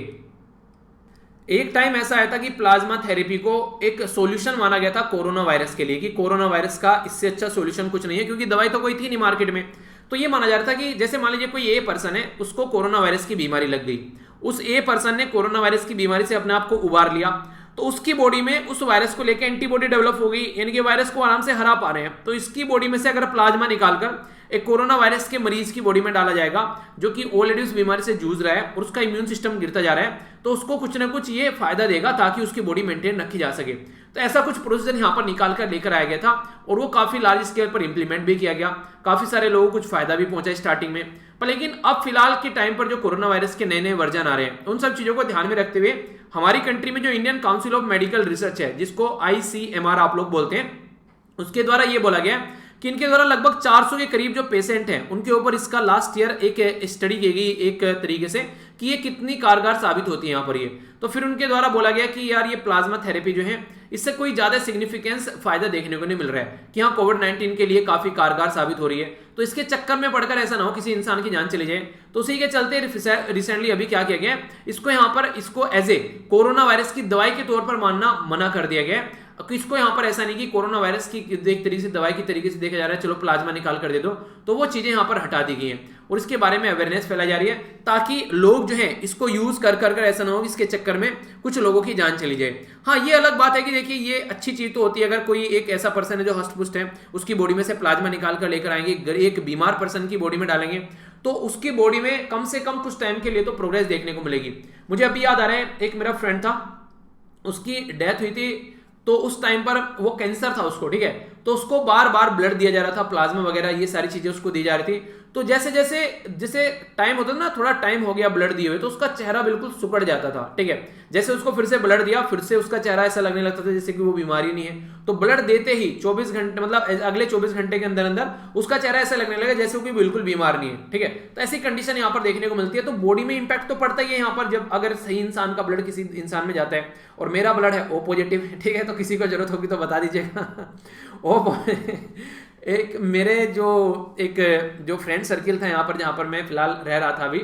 एक टाइम ऐसा आया था कि प्लाज्मा थेरेपी को एक सॉल्यूशन माना गया था कोरोना वायरस के लिए, कि कोरोना वायरस का इससे अच्छा सॉल्यूशन कुछ नहीं है, क्योंकि दवाई तो कोई थी नहीं मार्केट में। तो ये माना जा रहा था कि जैसे मान लीजिए कोई A पर्सन है, उसको कोरोना वायरस की बीमारी लग गई, उस A पर्सन ने कोरोना वायरस की बीमारी से अपने आप को उबार लिया, तो उसकी बॉडी में उस वायरस को लेकर एंटीबॉडी डेवलप हो गई, यानी कि वायरस को आराम से हरा पा रहे हैं। तो इसकी बॉडी में से अगर प्लाज्मा निकालकर एक कोरोना वायरस के मरीज की बॉडी में डाला जाएगा, जो कि ऑलरेडी उस बीमारी से जूझ रहा है और उसका इम्यून सिस्टम गिरता जा रहा है, तो उसको कुछ ना कुछ ये फायदा देगा ताकि उसकी बॉडी मेंटेन रखी जा सके। तो ऐसा कुछ प्रोसीजर यहाँ पर निकाल कर लेकर आया गया था, और वो काफी लार्ज स्केल पर इंप्लीमेंट भी किया गया, काफी सारे लोगों को कुछ फायदा भी पहुंचा स्टार्टिंग में। पर लेकिन अब फिलहाल के टाइम पर जो कोरोना वायरस के नए नए वर्जन आ रहे हैं, उन सब चीजों को ध्यान में रखते हुए हमारी कंट्री में जो Indian council of medical research है, जिसको ICMR आप लोग बोलते हैं, उसके द्वारा ये बोला गया कि इनके द्वारा लगभग 400 के करीब जो पेशेंट हैं, उनके ऊपर इसका लास्ट ईयर एक स्टडी की गई एक तरीके से कि ये कितनी कारगर साबित होती है यहाँ पर ये। तो फिर उनके द्वारा बोला गया कि यार ये प्लाज्मा थेरेपी जो है, इससे कोई ज्यादा सिग्निफिकेंस फायदा देखने को नहीं मिल रहा है कि हाँ कोविड-19 के लिए काफी कारगर साबित हो रही है। तो इसके चक्कर में पड़कर ऐसा ना हो किसी इंसान की जान चली जाए। तो उसी के चलते रिसेंटली अभी क्या किया गया, इसको यहाँ पर इसको एज ए कोरोना वायरस की दवाई के तौर पर मानना मना कर दिया गया। इसको यहाँ पर ऐसा नहीं कि कोरोना वायरस की एक तरीके से दवाई की तरीके से देखा जा रहा है, चलो प्लाज्मा निकाल कर दे दो, तो वो चीजें यहाँ पर हटा दी गई हैं और इसके बारे में अवेयरनेस फैलाई जा रही है, ताकि लोग जो है इसको यूज कर कर ऐसा ना हो कि इसके चक्कर में कुछ लोगों की जान चली जाए। हाँ, ये अलग बात है कि देखिए ये अच्छी चीज तो होती है, अगर कोई एक ऐसा पर्सन है जो हष्ट-पुष्ट है, उसकी बॉडी में से प्लाज्मा निकाल कर लेकर आएंगे, एक बीमार पर्सन की बॉडी में डालेंगे, तो उसकी बॉडी में कम से कम कुछ टाइम के लिए तो प्रोग्रेस देखने को मिलेगी। मुझे अभी याद आ रहा है, एक मेरा फ्रेंड था, उसकी डेथ हुई थी, तो उस टाइम पर वो कैंसर था उसको, ठीक है, तो उसको बार बार ब्लड दिया जा रहा था, प्लाज्मा वगैरह ये सारी चीजें उसको दी जा रही थी। तो जैसे जैसे जैसे टाइम होता था ना, थोड़ा टाइम हो गया ब्लड दिए हुए, तो उसका चेहरा बिल्कुल सुकड़ जाता था, ठीक है। जैसे उसको फिर से ब्लड दिया, फिर से उसका चेहरा ऐसा लगने लगता था जैसे कि वो बीमारी नहीं है। तो ब्लड देते ही 24 घंटे, मतलब अगले 24 घंटे के अंदर अंदर उसका चेहरा ऐसा लगने लगा जैसे वो बिल्कुल बीमार नहीं है, ठीक है। तो ऐसी कंडीशन यहाँ पर देखने को मिलती है। तो बॉडी में इंपैक्ट तो पड़ता ही है यहाँ पर, जब अगर सही इंसान का ब्लड किसी इंसान में जाता है, और मेरा ब्लड है O पॉजिटिव, ठीक है, तो किसी को जरूरत होगी तो बता दीजिएगा। एक मेरे जो फ्रेंड सर्किल था यहाँ पर, जहाँ पर मैं फिलहाल रह रहा था अभी,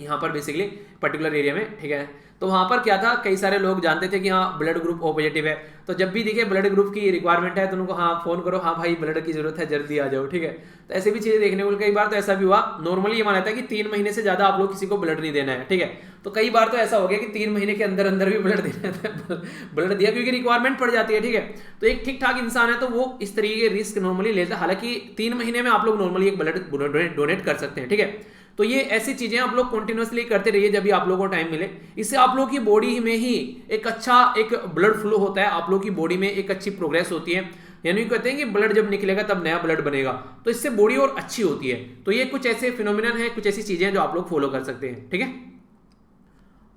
यहाँ पर बेसिकली पर्टिकुलर एरिया में, ठीक है। तो वहाँ पर क्या था, कई सारे लोग जानते थे कि हाँ ब्लड ग्रुप ओ पॉजिटिव है, तो जब भी दिखे ब्लड ग्रुप की रिक्वायरमेंट है तो उनको हाँ फोन करो, हाँ भाई ब्लड की जरूरत है जल्दी आ जाओ, ठीक है। तो ऐसी भी चीजें देखने को कई बार तो ऐसा भी हुआ। नॉर्मली ये माना जाता है कि 3 महीने से ज्यादा आप लोग किसी को ब्लड नहीं देना है, ठीक है। तो कई बार तो ऐसा हो गया कि 3 महीने के अंदर अंदर भी ब्लड देना था, ब्लड दिया क्योंकि रिक्वायरमेंट पड़ जाती है, ठीक है। तो एक ठीक ठाक इंसान है तो वो इस तरीके के रिस्क नॉर्मली लेता है। हालांकि 3 महीने में आप लोग नॉर्मली एक ब्लड डोनेट कर सकते हैं, ठीक है। तो ये ऐसी चीजें आप लोग कंटिन्यूअसली करते रहिए जब भी आप लोगों को टाइम मिले। इससे आप लोगों की बॉडी में ही एक अच्छा एक ब्लड फ्लो होता है, आप लोगों की बॉडी में एक अच्छी प्रोग्रेस होती है। यानी कहते हैं कि ब्लड जब निकलेगा तब नया ब्लड बनेगा, तो इससे बॉडी और अच्छी होती है। तो ये कुछ ऐसे फिनोमिनन है, कुछ ऐसी चीजें जो आप लोग फॉलो कर सकते हैं, ठीक है।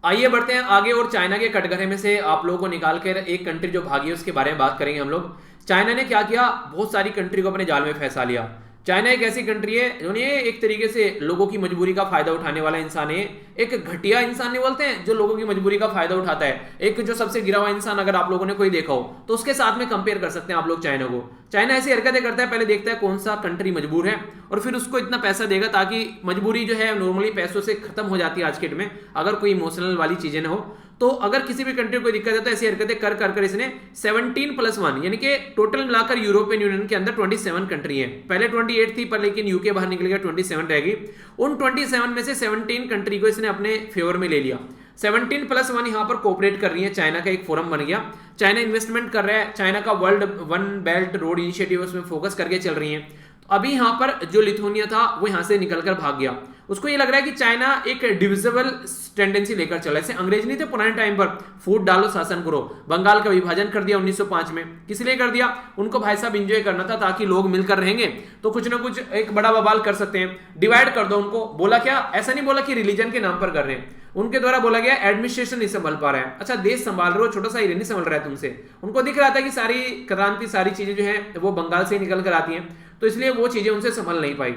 आइए बढ़ते हैं आगे और चाइना के कटघरे में से आप लोगों को निकाल कर एक कंट्री जो भागी है उसके बारे में बात करेंगे हम लोग। चाइना ने क्या किया, बहुत सारी कंट्री को अपने जाल में फंसा लिया। चाइना एक ऐसी कंट्री है जो एक तरीके से लोगों की मजबूरी का फायदा उठाने वाला इंसान है। एक घटिया इंसान नहीं बोलते हैं जो लोगों की मजबूरी का फायदा उठाता है, एक जो सबसे गिरा हुआ इंसान अगर आप लोगों ने कोई देखा हो तो उसके साथ में कंपेयर कर सकते हैं आप लोग चाइना को। चाइना ऐसी हरकतें करता है, पहले देखता है कौन सा कंट्री मजबूर है और फिर उसको इतना पैसा देगा ताकि मजबूरी जो है नॉर्मली पैसों से खत्म हो जाती है आज के डेट में, अगर कोई इमोशनल वाली चीजें ना हो। तो अगर किसी भी कंट्री को कोई दिक्कत है तो ऐसी हरकतें कर कर कर इसने 17+1 यानी कि टोटल मिलाकर यूरोपियन यूनियन के अंदर 27 कंट्री है। पहले 28 थी पर लेकिन यूके बाहर निकल गया, 27 रहेगी। उन 27 में से 17 कंट्री को इसने अपने फेवर में ले लिया। 17+1 यहां पर कोऑपरेट कर रही है, चाइना का एक फोरम बन गया। चाइना इन्वेस्टमेंट कर रहा है, चाइना का world one belt road initiative उसमें फोकस करके चल रही है। तो अभी यहां पर जो लिथुआनिया था वो यहां से निकलकर भाग गया। उसको ये लग रहा है कि चाइना एक डिविजिबल टेंडेंसी लेकर चला। ऐसे अंग्रेज नहीं थे पुराने टाइम पर, फूट डालो शासन करो, बंगाल का विभाजन कर दिया 1905 में। किस लिए कर दिया, उनको भाई साहब एंजॉय करना था ताकि लोग मिलकर रहेंगे तो कुछ ना कुछ एक बड़ा बवाल कर सकते हैं, डिवाइड कर दो उनको। बोला क्या, ऐसा नहीं बोला कि रिलीजन के नाम पर कर रहे हैं, उनके द्वारा बोला गया एडमिनिस्ट्रेशन नहीं संभाल पा रहा है। अच्छा देश संभाल रहे हो, छोटा सा एरिया नहीं संभाल रहा है तुमसे। उनको दिख रहा था कि सारी क्रांति सारी चीजें जो है वो बंगाल से निकल कर आती हैं, तो इसलिए वो चीजें उनसे संभाल नहीं पाई।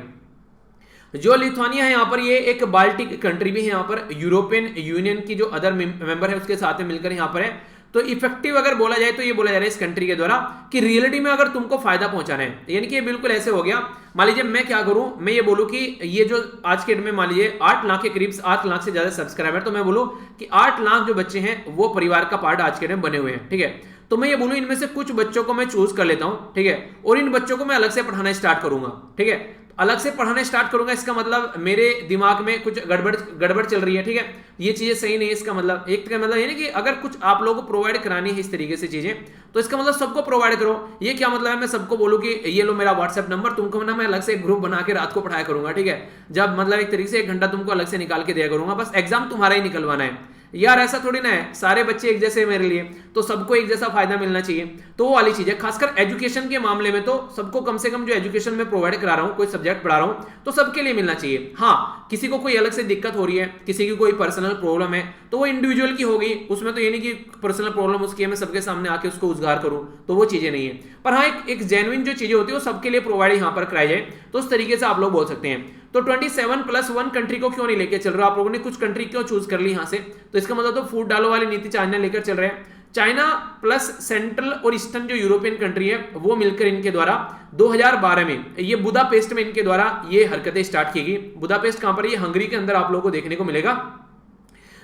जो लिथुआनिया है यहाँ पर ये एक बाल्टिक कंट्री भी है, यहाँ पर यूरोपियन यूनियन की जो अदर मेंबर है उसके साथ में मिलकर यहाँ पर है। तो इफेक्टिव अगर बोला जाए तो ये बोला जा रहा है इस कंट्री के द्वारा कि रियलिटी में अगर तुमको फायदा पहुंचाना है, यानी कि ये बिल्कुल ऐसे हो गया। मान लीजिए मैं क्या करूं, मैं ये बोलूं कि ये जो आज के डेट में मान लीजिए 8 लाख के करीब 8 लाख से ज्यादा सब्सक्राइबर, तो मैं बोलूं कि 8 लाख जो बच्चे हैं वो परिवार का पार्ट आज के डेट में बने हुए हैं, ठीक है। तो मैं ये बोलूं इनमें से कुछ बच्चों को मैं चूज कर लेता हूं, ठीक है, और इन बच्चों को मैं अलग से पढ़ाना स्टार्ट करूंगा, ठीक है। अलग से पढ़ाने स्टार्ट करूंगा, इसका मतलब मेरे दिमाग में कुछ गड़बड़ चल रही है, ठीक है, ये चीजें सही नहीं है। इसका मतलब एक का मतलब ये नहीं कि अगर कुछ आप लोगों को प्रोवाइड करानी है इस तरीके से चीजें तो इसका मतलब सबको प्रोवाइड करो। ये क्या मतलब है, मैं सबको बोलूं कि ये लो मेरा व्हाट्सएप नंबर, तुमको ना मैं अलग से एक ग्रुप बना के रात को पढ़ाया करूंगा, ठीक है। जब मतलब एक तरीके से 1 घंटा तुमको अलग से निकाल के दिया करूंगा, बस एग्जाम तुम्हारा ही निकलवाना है। यार ऐसा थोड़ी ना है, सारे बच्चे एक जैसे मेरे लिए, तो सबको एक जैसा फायदा मिलना चाहिए। तो वो वाली चीज है, खासकर एजुकेशन के मामले में तो सबको कम से कम जो एजुकेशन में प्रोवाइड करा रहा हूं, कोई सब्जेक्ट पढ़ा रहा हूं तो सबके लिए मिलना चाहिए। हाँ किसी को कोई अलग से दिक्कत हो रही है, किसी की कोई पर्सनल प्रॉब्लम है तो वो इंडिविजुअल की होगी, उसमें तो ये नहीं कि पर्सनल प्रॉब्लम उसकी है मैं सबके सामने आके उसको उजागर करूं, तो वो चीजें नहीं है। पर हाँ एक जेन्युइन जो चीजें होती है वो सबके लिए प्रोवाइड यहाँ पर कराई जाए, तो उस तरीके से आप लोग बोल सकते हैं। तो 27+1 कंट्री को क्यों नहीं लेके चल रहा, आप लोगों ने कुछ कंट्री क्यों चूज कर ली यहां से, तो इसका मतलब तो फूट डालो वाली नीति चाइना लेकर चल रहे हैं। चाइना प्लस सेंट्रल और ईस्टर्न जो यूरोपियन कंट्री है वो मिलकर इनके द्वारा 2012 में ये बुदापेस्ट में इनके द्वारा ये हरकतें स्टार्ट की गई। बुदापेस्ट कहां पर, ये हंगरी के अंदर आप लोगों को देखने को मिलेगा,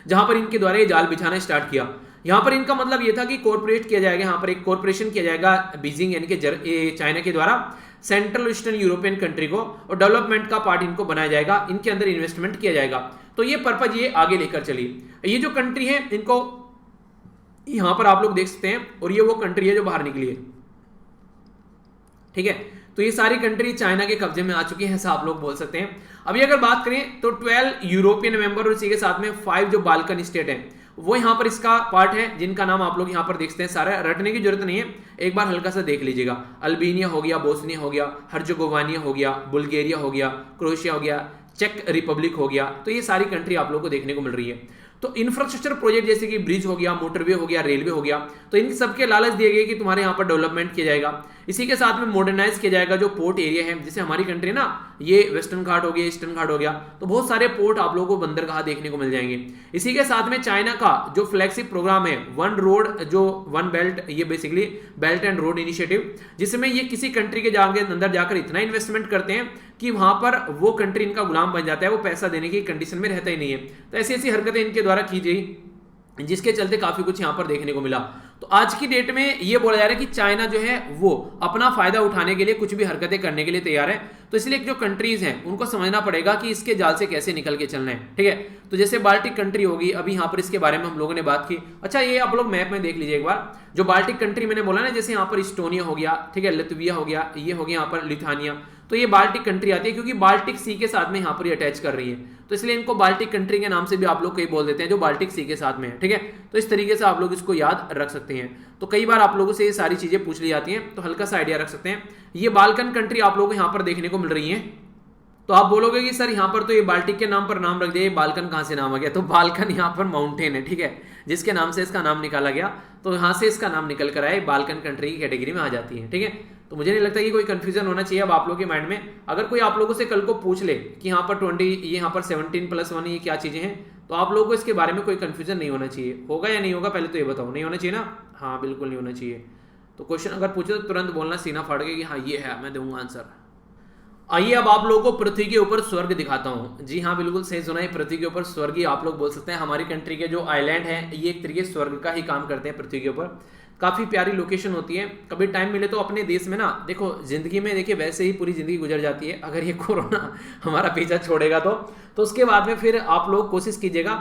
जहां पर इनके द्वारा ये जाल बिछाना स्टार्ट किया। यहां पर इनका मतलब ये था कि कॉर्पोरेट किया जाएगा, यहां पर एक कॉर्पोरेशन किया जाएगा बीजिंग यानी कि चाइना के द्वारा सेंट्रल ईस्टर्न यूरोपियन कंट्री को, और डेवलपमेंट का पार्ट इनको बनाया जाएगा, इनके अंदर इन्वेस्टमेंट किया जाएगा। तो ये पर्पज ये आगे लेकर चली। ये जो कंट्री है इनको यहां पर आप लोग देख सकते हैं, और ये वो कंट्री है जो बाहर निकली है, ठीक है। तो ये सारी कंट्री चाइना के कब्जे में आ चुकी है, ऐसा आप लोग बोल सकते हैं। अभी अगर बात करें तो 12 यूरोपियन मेंबर और इसी के साथ में 5 जो बाल्कन स्टेट हैं वो यहाँ पर इसका पार्ट है, जिनका नाम आप लोग यहाँ पर देखते हैं। सारा रटने की जरूरत नहीं है, एक बार हल्का सा देख लीजिएगा। अल्बेनिया हो गया, बोस्निया हो गया, हर्जोगोवानिया हो गया, बुल्गारिया हो गया, क्रोएशिया हो गया, चेक रिपब्लिक हो गया। तो ये सारी कंट्री आप लोग को देखने को मिल रही है। तो इंफ्रास्ट्रक्चर प्रोजेक्ट जैसे कि ब्रिज हो गया, मोटरवे हो गया, रेलवे हो गया, तो इन सबके लालच दिए गए कि तुम्हारे यहाँ पर डेवलपमेंट किया जाएगा। इसी के साथ में मॉडर्नाइज किया जाएगा जो पोर्ट एरिया है, जैसे हमारी कंट्री ना ये वेस्टर्न घाट हो गया, ईस्टर्न घाट हो गया, तो बहुत सारे पोर्ट आप लोगों को बंदरगाह देखने को मिल जाएंगे। इसी के साथ में चाइना का जो फ्लैगशिप प्रोग्राम है वन रोड जो वन बेल्ट, ये basically belt and road initiative, जिसमें ये किसी कंट्री के अंदर जाकर इतना इन्वेस्टमेंट करते हैं कि वहां पर वो कंट्री इनका गुलाम बन जाता है, वो पैसा देने की कंडीशन में रहता ही नहीं है। तो ऐसी ऐसी हरकतें इनके द्वारा की गई, जिसके चलते काफी कुछ यहां पर देखने को मिला। तो आज की डेट में ये बोला जा रहा है कि चाइना जो है वो अपना फायदा उठाने के लिए कुछ भी हरकतें करने के लिए तैयार है। तो इसलिए जो कंट्रीज हैं उनको समझना पड़ेगा कि इसके जाल से कैसे निकल के चलना है, ठीक है। तो जैसे बाल्टिक कंट्री होगी, अभी यहाँ पर इसके बारे में हम लोगों ने बात की। अच्छा, ये आप लोग मैप में देख लीजिए एक बार, जो बाल्टिक कंट्री मैंने बोला ना, जैसे यहाँ पर इस्टोनिया हो गया, ठीक है, लिथुविया हो गया, ये हो गया यहाँ पर लिथुआनिया, तो ये बाल्टिक कंट्री आती है क्योंकि बाल्टिक सी के साथ में यहाँ पर अटैच कर रही है, तो इसलिए इनको बाल्टिक कंट्री के नाम से भी आप लोग कई बोल देते हैं, जो बाल्टिक सी के साथ में है, ठीक है। तो इस तरीके से आप लोग इसको याद रख सकते हैं। तो कई बार आप लोगों से ये सारी चीजें पूछ ली जाती हैं, तो हल्का सा आइडिया रख सकते हैं। ये बाल्कन कंट्री आप लोगों को यहाँ पर देखने को मिल रही है। तो आप बोलोगे कि सर यहाँ पर तो ये बाल्टिक के नाम पर नाम रख दिया, बाल्कन कहाँ से नाम आ गया? तो बाल्कन यहाँ पर माउंटेन है, ठीक है, जिसके नाम से इसका नाम निकाला गया, तो यहाँ से इसका नाम निकल कर आए, बाल्कन कंट्री की कैटेगरी में आ जाती है, ठीक है। तो मुझे नहीं लगता कि कोई कंफ्यूजन होना चाहिए अब आप लोगों के माइंड में। अगर कोई आप लोगों से कल को पूछ ले कि यहाँ पर 20, ये यहाँ पर 17+1 ये क्या चीजें हैं, तो आप लोगों को इसके बारे में कोई कंफ्यूजन नहीं होना चाहिए। होगा या नहीं होगा पहले तो ये बताओ, नहीं होना चाहिए ना? हाँ बिल्कुल नहीं होना चाहिए। तो क्वेश्चन अगर पूछे तो तुरंत बोलना सीना फाड़ के कि हाँ ये है, मैं दूंगा आंसर। आइए अब आप लोगों को पृथ्वी के ऊपर स्वर्ग दिखाता हूँ। जी हाँ बिल्कुल सही सुना है, पृथ्वी के ऊपर स्वर्ग ही आप लोग बोल सकते हैं। हमारी कंट्री के जो आइलैंड हैं ये एक तरीके स्वर्ग का ही काम करते हैं पृथ्वी के ऊपर। काफी प्यारी लोकेशन होती है। कभी टाइम मिले तो अपने देश में ना, देखो जिंदगी में देखिए वैसे ही पूरी जिंदगी गुजर जाती है, अगर ये कोरोना हमारा पीछा छोड़ेगा तो उसके बाद में फिर आप लोग कोशिश कीजिएगा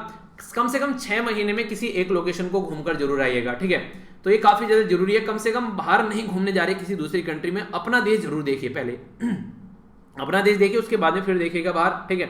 कम से कम 6 महीने में किसी एक लोकेशन को घूमकर जरूर आइएगा, ठीक है। तो ये काफी ज्यादा जरूरी है। कम से कम बाहर नहीं घूमने जा रहे किसी दूसरी कंट्री में, अपना देश जरूर देखिए पहले अपना देश देखिए, उसके बाद में फिर देखिएगा बाहर, ठीक है।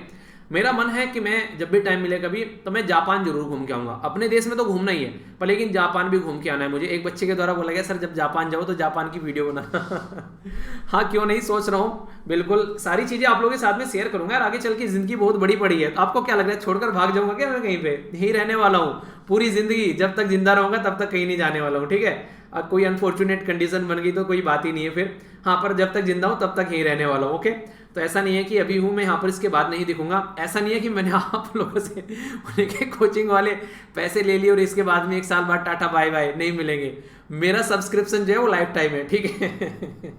मेरा मन है कि मैं जब भी टाइम मिले कभी तो मैं जापान जरूर घूम के आऊंगा। अपने देश में तो घूमना ही है, पर लेकिन जापान भी घूम के आना है मुझे। एक बच्चे के द्वारा बोला गया सर जब जापान जाओ तो जापान की वीडियो बनाना हाँ क्यों नहीं, सोच रहा हूँ, बिल्कुल सारी चीजें आप लोगों के साथ में शेयर करूंगा यार। आगे चल के जिंदगी बहुत बड़ी पड़ी है, तो आपको क्या लग रहा है छोड़कर भाग जाऊंगा क्या? मैं कहीं पे यही रहने वाला हूँ पूरी जिंदगी, जब तक जिंदा रहूंगा तब तक कहीं नहीं जाने वाला हूँ, ठीक है। अब कोई अनफॉर्चुनेट कंडीशन बन गई तो कोई बात ही नहीं है फिर, हाँ पर जब तक जिंदा हूं तब तक यहीं रहने वाला हूं, ओके। तो ऐसा नहीं है कि अभी हूं मैं यहाँ पर इसके बाद नहीं दिखूंगा, ऐसा नहीं है कि मैंने आप लोगों से उनके कोचिंग वाले पैसे ले लिए और इसके बाद में 1 साल बाद टाटा बाय बाय, नहीं मिलेंगे। मेरा सब्सक्रिप्शन जो है वो लाइफ टाइम है, ठीक है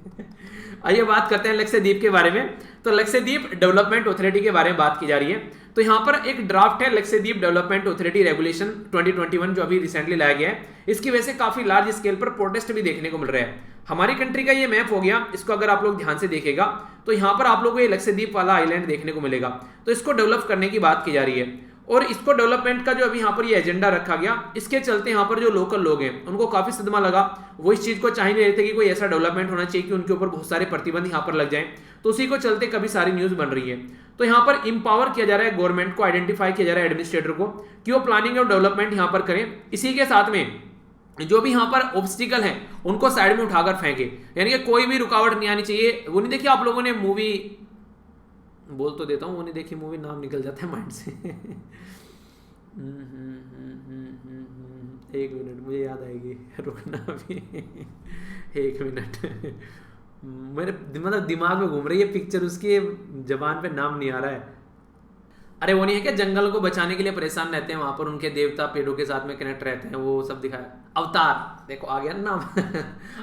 आइए बात करते हैं लक्षद्वीप के बारे में। तो लक्षद्वीप डेवलपमेंट अथॉरिटी के बारे में बात की जा रही है। तो यहाँ पर एक ड्राफ्ट है लक्षद्वीप डेवलपमेंट अथॉरिटी रेगुलेशन 2021 जो अभी रिसेंटली लाया गया है। इसकी वजह से काफी लार्ज स्केल पर प्रोटेस्ट भी देखने को मिल रहा है। हमारी कंट्री का ये मैप हो गया, इसको अगर आप लोग ध्यान से देखेगा तो यहाँ पर आप लोगों को ये लक्षद्वीप वाला आइलैंड देखने को मिलेगा। तो इसको डेवलप करने की बात की जा रही है और इसको डेवलपमेंट का जो अभी यहाँ पर ये एजेंडा रखा गया, इसके चलते यहाँ पर जो लोकल लोग हैं उनको काफी सदमा लगा। वो इस चीज को चाह नहीं रहे थे कि कोई ऐसा डेवलपमेंट होना चाहिए कि उनके ऊपर बहुत सारे प्रतिबंध यहाँ पर लग जाएं। तो उसी को चलते कभी सारी न्यूज बन रही है। तो यहाँ पर इंपावर किया जा रहा है गवर्नमेंट को, आइडेंटिफाई किया जा रहा है एडमिनिस्ट्रेटर को कि वो प्लानिंग और डेवलपमेंट यहाँ पर करें। इसी के साथ में जो भी यहाँ पर ऑब्स्टिकल है उनको साइड में उठाकर फेंके, यानी कि कोई भी रुकावट नहीं आनी चाहिए। वो नहीं देखिए आप लोगों ने मूवी, बोल तो देता हूँ, वो नहीं देखी मूवी, नाम निकल जाता है माइंड से एक मिनट मुझे याद आएगी, रुकना अभी 1 मिनट मेरे मतलब दिमाग में घूम रही है पिक्चर, उसकी जबान पे नाम नहीं आ रहा है। अरे वो नहीं है क्या, जंगल को बचाने के लिए परेशान रहते हैं, वहां पर उनके देवता पेड़ों के साथ में कनेक्ट रहते हैं, वो सब दिखाया। अवतार, देखो आ गया ना नाम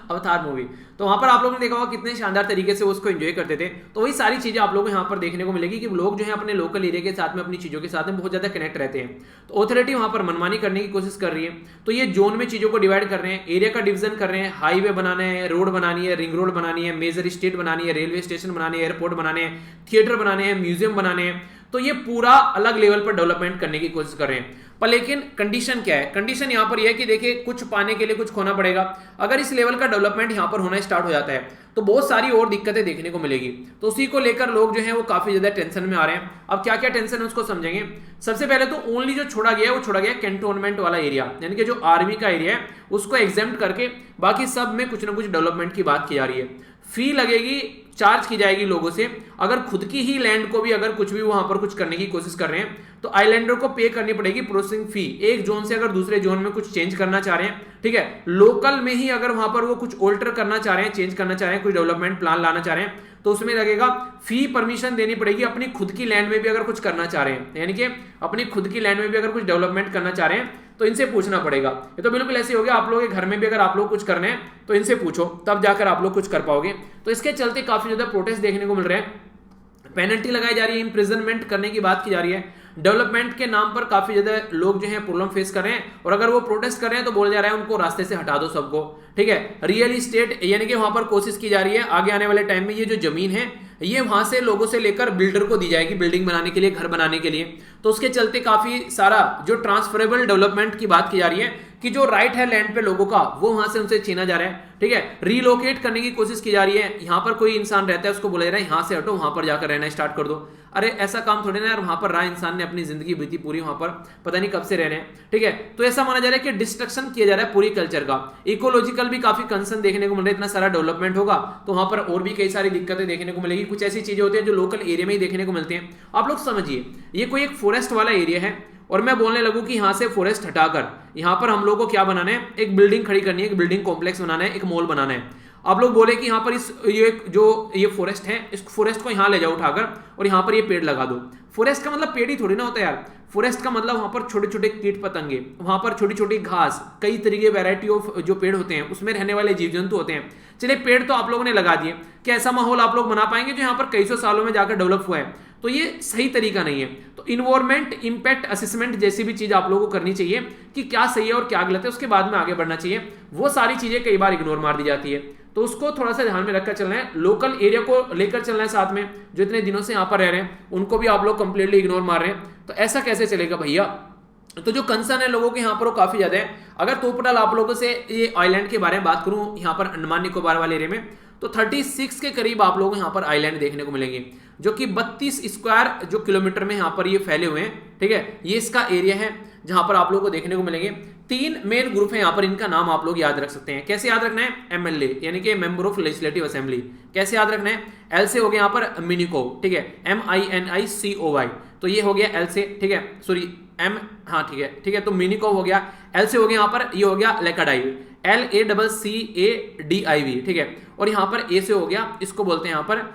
अवतार मूवी। तो वहां पर आप लोगों ने देखा होगा कितने शानदार तरीके से उसको एंजॉय करते थे। तो वही सारी चीजें आप लोगों को यहाँ पर देखने को मिलेगी कि लोग जो है अपने लोकल एरिया के साथ में अपनी चीजों के साथ में बहुत ज्यादा कनेक्ट रहते हैं। तो अथॉरिटी वहां पर मनमानी करने की कोशिश कर रही है। तो ये जोन में चीजों को डिवाइड कर रहे हैं, एरिया का डिवीजन कर रहे हैं, हाईवे बनाना है, रोड बनानी है, रिंग रोड बनानी है, मेजर स्टेट बनानी है, रेलवे स्टेशन बनाने हैं, एयरपोर्ट बनाने हैं, थिएटर बनाने हैं, म्यूजियम बनाने हैं। तो ये पूरा अलग लेवल पर डेवलपमेंट करने की कोशिश कर रहे हैं। पर लेकिन कंडीशन क्या है? कंडीशन यहां पर यह है कि देखिए कुछ पाने के लिए कुछ खोना पड़ेगा। अगर इस लेवल का डेवलपमेंट यहां पर होना स्टार्ट हो जाता है तो बहुत सारी और दिक्कतें देखने को मिलेगी। तो उसी को लेकर लोग जो हैं वो काफी ज्यादा टेंशन में आ रहे हैं। अब क्या क्या टेंशन है उसको समझेंगे। सबसे पहले तो ओनली जो छोड़ा गया है वो छोड़ा गया है कैंटोनमेंट वाला एरिया, यानी कि जो आर्मी का एरिया है उसको एग्जेम्प्ट करके बाकी सब में कुछ ना कुछ डेवलपमेंट की बात की जा रही है। फी लगेगी, चार्ज की जाएगी लोगों से। अगर खुद की ही लैंड को भी अगर कुछ भी वहां पर कुछ करने की कोशिश कर रहे हैं तो आइलैंडर को पे करनी पड़ेगी प्रोसेसिंग फी। एक जोन से अगर दूसरे जोन में कुछ चेंज करना चाह रहे हैं, ठीक है, लोकल में ही अगर वहां पर वो कुछ ऑल्टर करना चाह रहे हैं, चेंज करना चाह रहे हैं, कुछ डेवलपमेंट प्लान लाना चाह रहे हैं, तो उसमें लगेगा फी, परमिशन देनी पड़ेगी। अपनी खुद की लैंड में भी अगर कुछ करना चाह रहे हैं, यानी कि अपनी खुद की लैंड में भी अगर कुछ डेवलपमेंट करना चाह रहे हैं तो इनसे पूछना पड़ेगा। ये तो बिल्कुल ऐसे हो गया, आप लोगों के घर में भी अगर आप लोग कुछ करने हैं तो इनसे पूछो, तब जाकर आप लोग कुछ कर पाओगे। तो इसके चलते काफी ज्यादा प्रोटेस्ट देखने को मिल रहे हैं, पेनल्टी लगाई जा रही है, इंप्रिजनमेंट करने की बात की जा रही है। डेवलपमेंट के नाम पर काफी ज्यादा लोग जो है प्रॉब्लम फेस कर रहे हैं, और अगर वो प्रोटेस्ट कर रहे हैं तो बोला जा रहा है उनको रास्ते से हटा दो सबको, ठीक है। रियल इस्टेट यानी कि वहां पर कोशिश की जा रही है आगे आने वाले टाइम में ये जो जमीन है ये वहां से लोगों से लेकर बिल्डर को दी जाएगी, बिल्डिंग बनाने के लिए, घर बनाने के लिए। तो उसके चलते काफी सारा जो ट्रांसफरेबल डेवलपमेंट की बात की जा रही है कि जो राइट है लैंड पे लोगों का वो वहां से उनसे छीना जा रहा है, ठीक है। रीलोकेट करने की कोशिश की जा रही है, यहां पर कोई इंसान रहता है उसको बोला जा रहा है यहां से हटो, वहां पर जाकर रहना स्टार्ट कर दो। अरे ऐसा काम थोड़ी ना यार, वहां पर रहा इंसान ने, अपनी जिंदगी बीती पूरी वहां पर, पता नहीं कब से रह रहे हैं, ठीक है। तो ऐसा माना जा रहा है कि डिस्ट्रक्शन किया जा रहा है पूरी कल्चर का। इकोलॉजिकल भी काफी कंसर्न देखने को मिल रहा है, इतना सारा डेवलपमेंट होगा तो वहां पर और भी कई सारी दिक्कतें देखने को मिलेगी। कुछ ऐसी चीजें होती है जो लोकल एरिया में ही देखने को मिलती हैं। आप लोग समझिए, ये कोई एक फॉरेस्ट वाला एरिया है और मैं बोलने लगूं कि यहां से फॉरेस्ट हटाकर यहां पर हम लोग को क्या बनाना है, एक बिल्डिंग खड़ी करनी है, एक बिल्डिंग कॉम्प्लेक्स बनाना है, एक मॉल बनाना है। आप लोग बोले कि यहाँ पर इस ये फॉरेस्ट है, इस फॉरेस्ट को यहाँ ले जाओ उठाकर और यहाँ पर ये पेड़ लगा दो। फॉरेस्ट का मतलब पेड़ ही थोड़ी ना होता है यार, फॉरेस्ट का मतलब वहां पर छोटे छोटे कीट पतंगे, वहां पर छोटी छोटी घास, कई तरीके वैरायटी ऑफ जो पेड़ होते हैं उसमें रहने वाले जीव जंतु होते हैं। चलिए पेड़ तो आप लोगों ने लगा दिए, क्या ऐसा माहौल आप लोग बना पाएंगे जो यहाँ पर कई सौ सालों में जाकर डेवलप हुआ है? तो ये सही तरीका नहीं है। तो इन्वायरमेंट इंपैक्ट असेसमेंट जैसी भी चीज आप लोगों को करनी चाहिए कि क्या सही है और क्या गलत है, उसके बाद में आगे बढ़ना चाहिए। वो सारी चीजें कई बार इग्नोर मार दी जाती है, तो उसको थोड़ा सा ध्यान में रखकर चलना है। लोकल एरिया को लेकर चलना है साथ में, जो इतने दिनों से यहाँ पर रह रहे हैं उनको भी आप लोग कंप्लीटली इग्नोर मार रहे हैं, तो ऐसा कैसे चलेगा भैया। तो जो कंसर्न है लोगों के यहाँ पर वो काफी ज्यादा है। अगर टोटल आप लोगों से ये आइलैंड के बारे में बात करूं यहाँ पर अंडमान निकोबार वाले एरिया में, तो 36 के करीब आप लोगों को यहाँ पर आइलैंड देखने को मिलेंगे, जो कि 32 स्क्वायर जो किलोमीटर में यहाँ पर ये फैले हुए हैं, ठीक है। ये इसका एरिया है जहां पर आप लोगों को देखने को मिलेंगे। 3 मेन ग्रुप है यहाँ पर, इनका नाम आप लोग याद रख सकते हैं। कैसे याद रखना है? एमएलए यानी कि मेंबर ऑफ लेजिस्लेटिव असेंबली। कैसे याद रखना है? एल से हो गया यहाँ पर मिनिको, ठीक है, MINICOY, तो ये हो गया एल से, ठीक है, सॉरी एम, हाँ ठीक है, तो मिनिको हो गया। एल से हो गया यहाँ पर, ये हो गया लेकाडाई, LACCADIV, ठीक है। और यहाँ पर ए से हो गया, इसको बोलते हैं यहाँ पर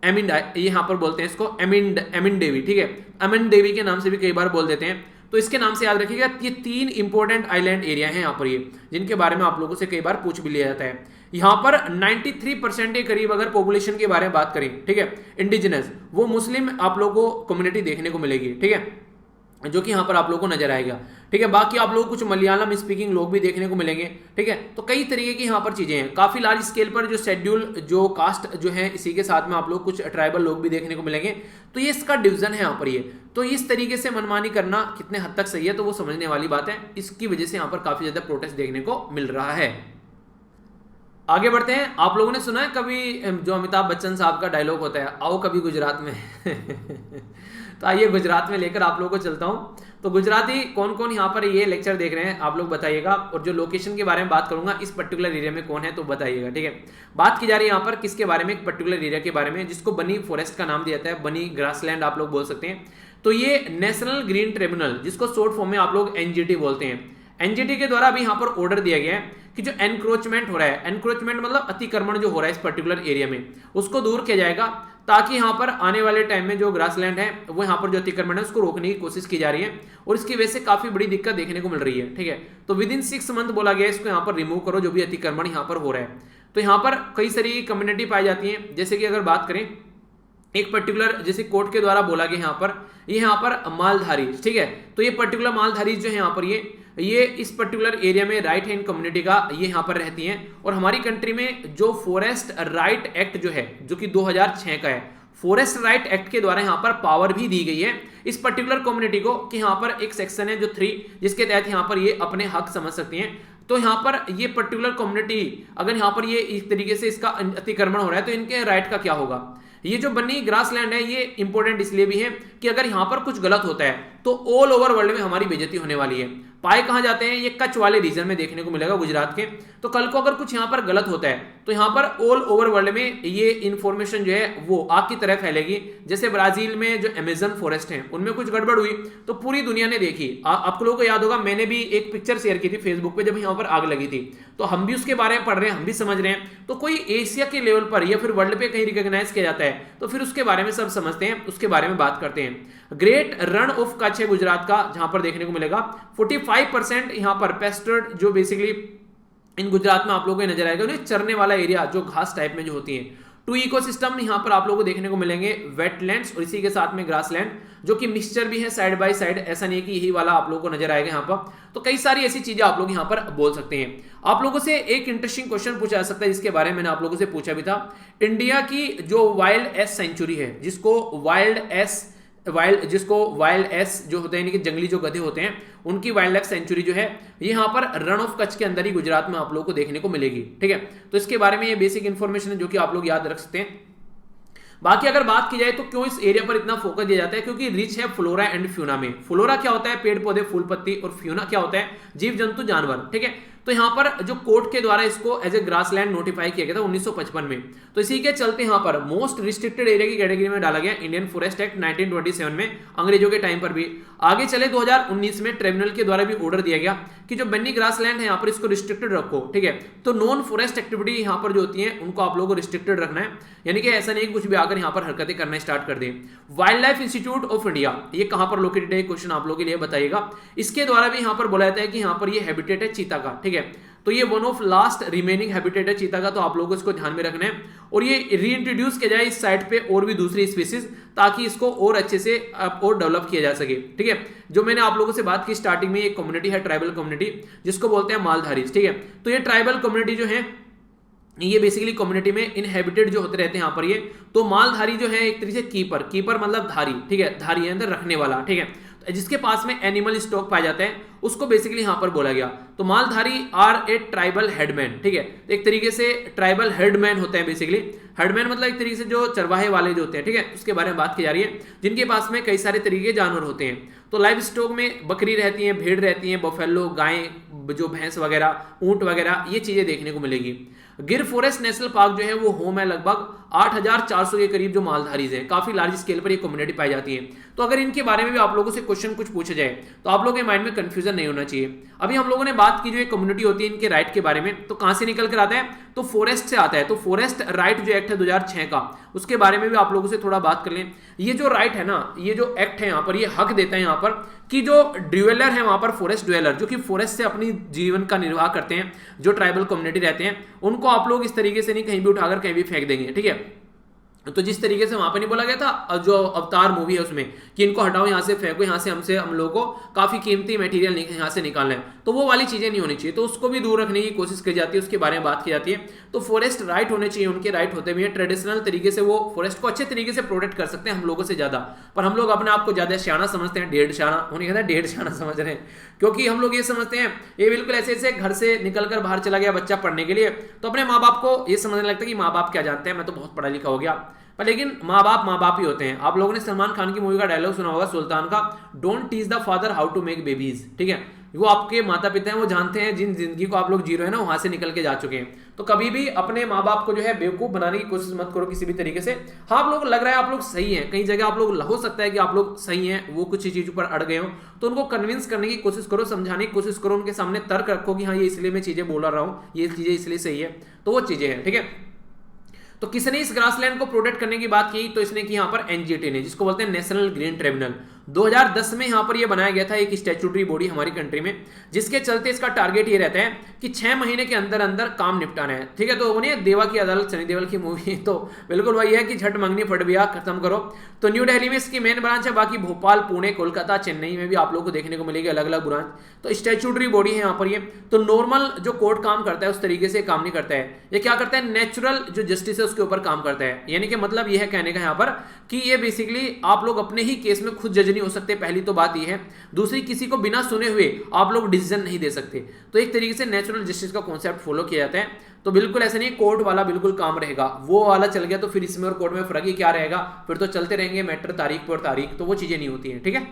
एमिंड, यहाँ पर बोलते हैं इसको एमिन देवी, ठीक है, अमिन देवी के नाम से भी कई बार बोल देते हैं। तो इसके नाम से याद रखिएगा। ये 3 इंपॉर्टेंट आइलैंड एरिया हैं यहाँ पर ये, जिनके बारे में आप लोगों से कई बार पूछ भी लिया जाता है। यहाँ पर 93% के करीब अगर पॉपुलेशन के बारे में बात करें, ठीक है, इंडिजिनस, वो मुस्लिम आप लोगों को कम्युनिटी देखने को मिलेगी, ठीक है, जो कि यहाँ पर आप लोगों को नजर आएगा, ठीक है। बाकी आप लोगों को कुछ मलयालम स्पीकिंग लोग भी देखने को मिलेंगे, ठीक है। तो कई तरीके की यहाँ पर चीजें हैं। काफी लार्ज स्केल पर जो शेड्यूल जो कास्ट जो है, इसी के साथ में आप लोग कुछ ट्राइबल लोग भी देखने को मिलेंगे। तो ये इसका डिवीजन है यहाँ पर ये। तो इस तरीके से मनमानी करना कितने हद तक सही है, तो वो समझने वाली बात है। इसकी वजह से यहाँ पर काफी ज्यादा प्रोटेस्ट देखने को मिल रहा है। आगे बढ़ते हैं। आप लोगों ने सुना है कभी जो अमिताभ बच्चन साहब का डायलॉग होता है, आओ कभी गुजरात में तो आइए गुजरात में लेकर आप लोगों को चलता हूं। तो गुजराती कौन कौन यहाँ पर ये लेक्चर देख रहे हैं आप लोग बताइएगा, और जो लोकेशन के बारे में बात करूंगा इस पर्टिकुलर एरिया में कौन है तो बताइएगा, ठीक है। बात की जा रही है यहाँ पर किसके बारे में? एक पर्टिकुलर एरिया के बारे में, जिसको बनी फॉरेस्ट का नाम दिया जाता है, बनी ग्रासलैंड आप लोग बोल सकते हैं। तो ये नेशनल ग्रीन ट्रिब्यूनल, जिसको शॉर्ट फॉर्म में आप लोग NGT बोलते हैं, NGT के द्वारा अभी यहाँ पर ऑर्डर दिया गया है कि जो एनक्रोचमेंट हो रहा है, एनक्रोचमेंट मतलब अतिक्रमण जो हो रहा है इस पर्टिकुलर एरिया में, उसको दूर किया जाएगा, ताकि यहाँ पर आने वाले टाइम में जो ग्रासलैंड है वो यहाँ पर जो अतिक्रमण है उसको रोकने की कोशिश की जा रही है, और इसकी वजह से काफी बड़ी दिक्कत देखने को मिल रही है, ठीक है। तो विद इन 6 मंथ बोला गया इसको यहाँ पर रिमूव करो, जो भी अतिक्रमण यहाँ पर हो रहा है। तो यहाँ पर कई सारी कम्युनिटी पाई जाती है, जैसे कि अगर बात करें एक पर्टिकुलर, जैसे कोर्ट के द्वारा बोला गया यहाँ पर मालधारी, ठीक है। तो ये पर्टिकुलर मालधारी जो है यहाँ पर ये इस पर्टिकुलर एरिया में राइट हैंड कम्युनिटी का ये यहाँ पर रहती हैं। और हमारी कंट्री में जो फॉरेस्ट राइट एक्ट जो है, जो कि 2006 का है, फॉरेस्ट राइट एक्ट के द्वारा यहाँ पर पावर भी दी गई है इस पर्टिकुलर कम्युनिटी को, कि यहाँ पर एक सेक्शन है जो 3, जिसके तहत यहाँ पर ये अपने हक समझ सकती हैं। तो यहाँ पर ये पर्टिकुलर कम्युनिटी अगर यहाँ पर ये इस तरीके से इसका अतिक्रमण हो रहा है तो इनके राइट का क्या होगा? ये जो बनी ग्रासलैंड है ये इंपॉर्टेंट इसलिए भी है कि अगर यहाँ पर कुछ गलत होता है तो ऑल ओवर वर्ल्ड में हमारी बेइज्जती होने वाली है। पाए कहां जाते हैं, ये कच्छ वाले रीजन में देखने को मिलेगा गुजरात के। तो कल को अगर कुछ यहां पर गलत होता है तो यहां पर ऑल ओवर वर्ल्ड में ये इंफॉर्मेशन जो है वो आग की तरह फैलेगी। जैसे ब्राजील में जो अमेजन फॉरेस्ट है उनमें कुछ गड़बड़ हुई तो पूरी दुनिया ने देखी। आप लोगों को याद होगा मैंने भी एक पिक्चर शेयर की थी फेसबुक पे, जब यहां पर आग लगी थी तो हम भी उसके बारे में पढ़ रहे हैं, हम भी समझ रहे हैं। तो कोई एशिया के लेवल पर या फिर वर्ल्ड पे कहीं रिकॉग्नाइज किया जाता है तो फिर उसके बारे में सब समझते हैं, उसके बारे में बात करते हैं। ग्रेट रन ऑफ कच्छ है गुजरात का, जहां पर देखने को मिलेगा 45% यहां पर पेस्टर्ड जो बेसिकली इन गुजरात में आप लोगों को नजर आएगा, चरने वाला एरिया जो घास टाइप में जो होती है। टू इकोसिस्टम यहां पर आप लोगों को देखने को मिलेंगे, वेटलैंड्स और इसी के साथ में ग्रासलैंड जो कि मिक्सचर भी है साइड बाय साइड, ऐसा नहीं है कि यही वाला आप लोगों को नजर आएगा यहां पर। तो कई सारी ऐसी चीजें आप लोग यहां पर बोल सकते हैं। आप लोगों से एक इंटरेस्टिंग क्वेश्चन पूछा जा सकता है जिसके बारे में मैंने आप लोगों से पूछा भी था। इंडिया की जो वाइल्ड एस सेंचुरी है, जिसको वाइल्ड एस जो होते हैं यानी कि जंगली जो गधे होते हैं उनकी वाइल्ड लाइफ सेंचुरी जो है ये यहां पर रन ऑफ कच्छ के अंदर ही गुजरात में आप लोगों को देखने को मिलेगी। ठीक है, तो इसके बारे में ये बेसिक इंफॉर्मेशन है जो कि आप लोग याद रख सकते हैं। बाकी अगर बात की जाए तो क्यों इस एरिया पर इतना फोकस दिया जाता है, क्योंकि रिच है फ्लोरा एंड फ्यूना में। फ्लोरा क्या होता है, पेड़ पौधे फूल पत्ती, और फ्यूना क्या होता है, जीव जंतु जानवर। ठीक है, तो यहां पर जो कोर्ट के द्वारा इसको एज ए ग्रासलैंड नोटिफाई किया गया था 1955 में, तो इसी के चलते यहां पर मोस्ट रिस्ट्रिक्टेड एरिया की कैटेगरी में डाला गया इंडियन फॉरेस्ट एक्ट 1927 में, अंग्रेजों के टाइम पर भी। आगे चले 2019 में ट्रिब्यूनल के द्वारा भी ऑर्डर दिया गया कि जो बन्नी ग्रासलैंड है यहां पर इसको रिस्ट्रिक्टेड रखो। ठीक है, तो नॉन फॉरेस्ट एक्टिविटी यहां पर जो होती है उनको आप लोगों को रिस्ट्रिक्टेड रखना है, यानी कि ऐसा नहीं कुछ भी आकर यहां पर हरकतें करना स्टार्ट कर दें। Wild life institute of India ये कहां पर लोकेटेड है, क्वेश्चन आप लोगों के लिए बताइएगा। इसके द्वारा भी यहां पर बोला जाता है कि यहां पर ये हैबिटेट है चीता का। ठीक है, तो ये one of last remaining habitat है चीता का, तो आप लोगों को इसको ध्यान में रखना है। और ये रीइंट्रोड्यूस किया जाए इस साइट पे और भी दूसरी स्पीसीज, ताकि इसको और अच्छे से और डेवलप किया जा सके। ठीक है, जो मैंने आप लोगों से बात की स्टार्टिंग में, एक कम्युनिटी है ट्राइबल कम्युनिटी जिसको बोलते हैं मालधारी। ठीक है, तो ये ट्राइबल कम्युनिटी जो है ये बेसिकली कम्युनिटी में इनहेबिटेड जो होते रहते हैं यहाँ पर ये। तो मालधारी जो है एक तरीके से कीपर मतलब धारी। ठीक है, धारी अंदर रखने वाला। ठीक है, जिसके पास में एनिमल स्टॉक पाए जाते हैं उसको बेसिकली यहां पर बोला गया। तो Maldhari are a tribal headman. ठीक है, एक तरीके से ट्राइबल हेडमैन होते हैं बेसिकली। हेडमैन मतलब एक तरीके से जो चरवाहे वाले जो होते हैं। ठीक है, उसके बारे में बात की जा रही है, जिनके पास में कई सारे तरीके के जानवर होते हैं। तो लाइव स्टॉक में बकरी रहती है, भेड़ रहती है, बफेलो गाय, जो भैंस वगैरह, ऊंट वगैरह, ये चीजें देखने को मिलेगी। गिर फॉरेस्ट नेशनल पार्क जो है वो होम है लगभग 8400 के करीब जो मालधारीज हैं, काफी लार्ज स्केल पर ये कम्युनिटी पाई जाती है। तो अगर इनके बारे में भी आप लोगों से क्वेश्चन कुछ पूछा जाए तो आप लोगों के माइंड में कंफ्यूजन नहीं होना चाहिए। अभी हम लोगों ने बात की जो एक कम्युनिटी होती है इनके राइट के बारे में, तो कहां से निकल कर आता है, तो फॉरेस्ट से आता है। तो फॉरेस्ट राइट जो एक्ट है 2006 का, उसके बारे में भी आप लोगों से थोड़ा बात कर लें। ये जो राइट है ना, ये जो एक्ट है यहाँ पर, ये हक देता है यहाँ पर कि जो ड्वेलर है वहां पर, फॉरेस्ट ड्वेलर जो कि फॉरेस्ट से अपनी जीवन का निर्वाह करते हैं, जो ट्राइबल कम्युनिटी रहते हैं, उनको आप लोग इस तरीके से नहीं कहीं भी उठाकर कहीं भी फेंक देंगे। ठीक है, तो जिस तरीके से वहां पर नहीं बोला गया था जो अवतार मूवी है उसमें कि इनको हटाओ, यहाँ से फेंको, यहाँ से हम लोगों को काफी कीमती मटेरियल यहाँ से निकालना है, तो वो वाली चीजें नहीं होनी चाहिए। तो उसको भी दूर रखने की कोशिश की जाती है, उसके बारे में बात की जाती है। तो फॉरेस्ट राइट होने चाहिए, उनके राइट होते भी हैं। ट्रेडिशनल तरीके से वो फॉरेस्ट को अच्छे तरीके से प्रोटेक्ट कर सकते हैं हम लोगों से ज्यादा, पर हम लोग अपने आप को ज्यादा सियाना समझते हैं, डेढ़ सियाना, उन्हें कहता है डेढ़ सियाना समझ रहे हैं, क्योंकि हम लोग ये समझते हैं ये बिल्कुल ऐसे ऐसे घर से निकल कर बाहर चला गया बच्चा पढ़ने के लिए, तो अपने माँ बाप को ये समझने लगता है कि माँ बाप क्या जानते हैं, मैं तो बहुत पढ़ा लिखा हो गया। पर लेकिन माँ बाप ही होते हैं। आप लोगों ने सलमान खान की मूवी का डायलॉग सुना होगा सुल्तान का, don't teach the father how to make babies. ठीक है, वो आपके माता पिता हैं, वो जानते हैं जिन जिंदगी को आप लोग जी रहे हैं ना, वहां से निकल के जा चुके हैं। तो कभी भी अपने माँ बाप को जो है बेवकूफ बनाने की कोशिश मत करो किसी भी तरीके से। हाँ, आप लोग लग रहा है आप लोग सही हैं, कई जगह आप लोग हो सकता है कि आप लोग सही हैं, वो कुछ चीज पर अड़ गए हो, तो उनको कन्विंस करने की कोशिश करो, समझाने की कोशिश करो, उनके सामने तर्क रखो कि हाँ ये इसलिए मैं चीजें बोल रहा हूँ, ये चीजें इसलिए सही है, तो वो चीजें हैं। ठीक है, तो किसने इस ग्रासलैंड को प्रोटेक्ट करने की बात की, तो इसने की यहाँ पर एनजीटी ने, जिसको बोलते हैं नेशनल ग्रीन ट्रिब्यूनल। 2010 में यहाँ पर ये बनाया गया था एक स्टैट्यूटरी बॉडी हमारी कंट्री में, जिसके चलते इसका टारगेट ये रहता है कि 6 महीने के अंदर अंदर काम निपटाना है। ठीक है, तो वो नहीं देवा की अदालत, सनी देओल की मूवी, तो बिल्कुल वही है कि झट मंगनी फट बिया खत्म करो। तो न्यू दिल्ली में इसकी मेन ब्रांच है, बाकी भोपाल, पुणे, कोलकाता, चेन्नई में भी आप लोग को देखने को मिलेगी अलग अलग ब्रांच। तो स्टैट्यूटरी बॉडी है यहाँ पर ये। तो नॉर्मल जो कोर्ट काम करता है उस तरीके से काम नहीं करता है, ये क्या करता है, नेचुरल जो जस्टिस है उसके ऊपर काम करता है। यानी कि मतलब ये है कहने का यहाँ पर कि ये बेसिकली आप लोग अपने ही केस में खुद जज नहीं हो सकते, पहली तो बात ये है। दूसरी, किसी को बिना सुने हुए आप लोग डिसीजन नहीं दे सकते। तो एक तरीके से नेचुरल जस्टिस का कॉन्सेप्ट फॉलो किया जाता है। तो बिल्कुल ऐसा नहीं कोर्ट वाला बिल्कुल काम रहेगा, वो वाला चल गया तो फिर इसमें और कोर्ट में फर्क ही क्या रहेगा, फिर तो चलते रहेंगे मैटर तारीख पर तारीख, तो वो चीजें नहीं होती है। ठीक है,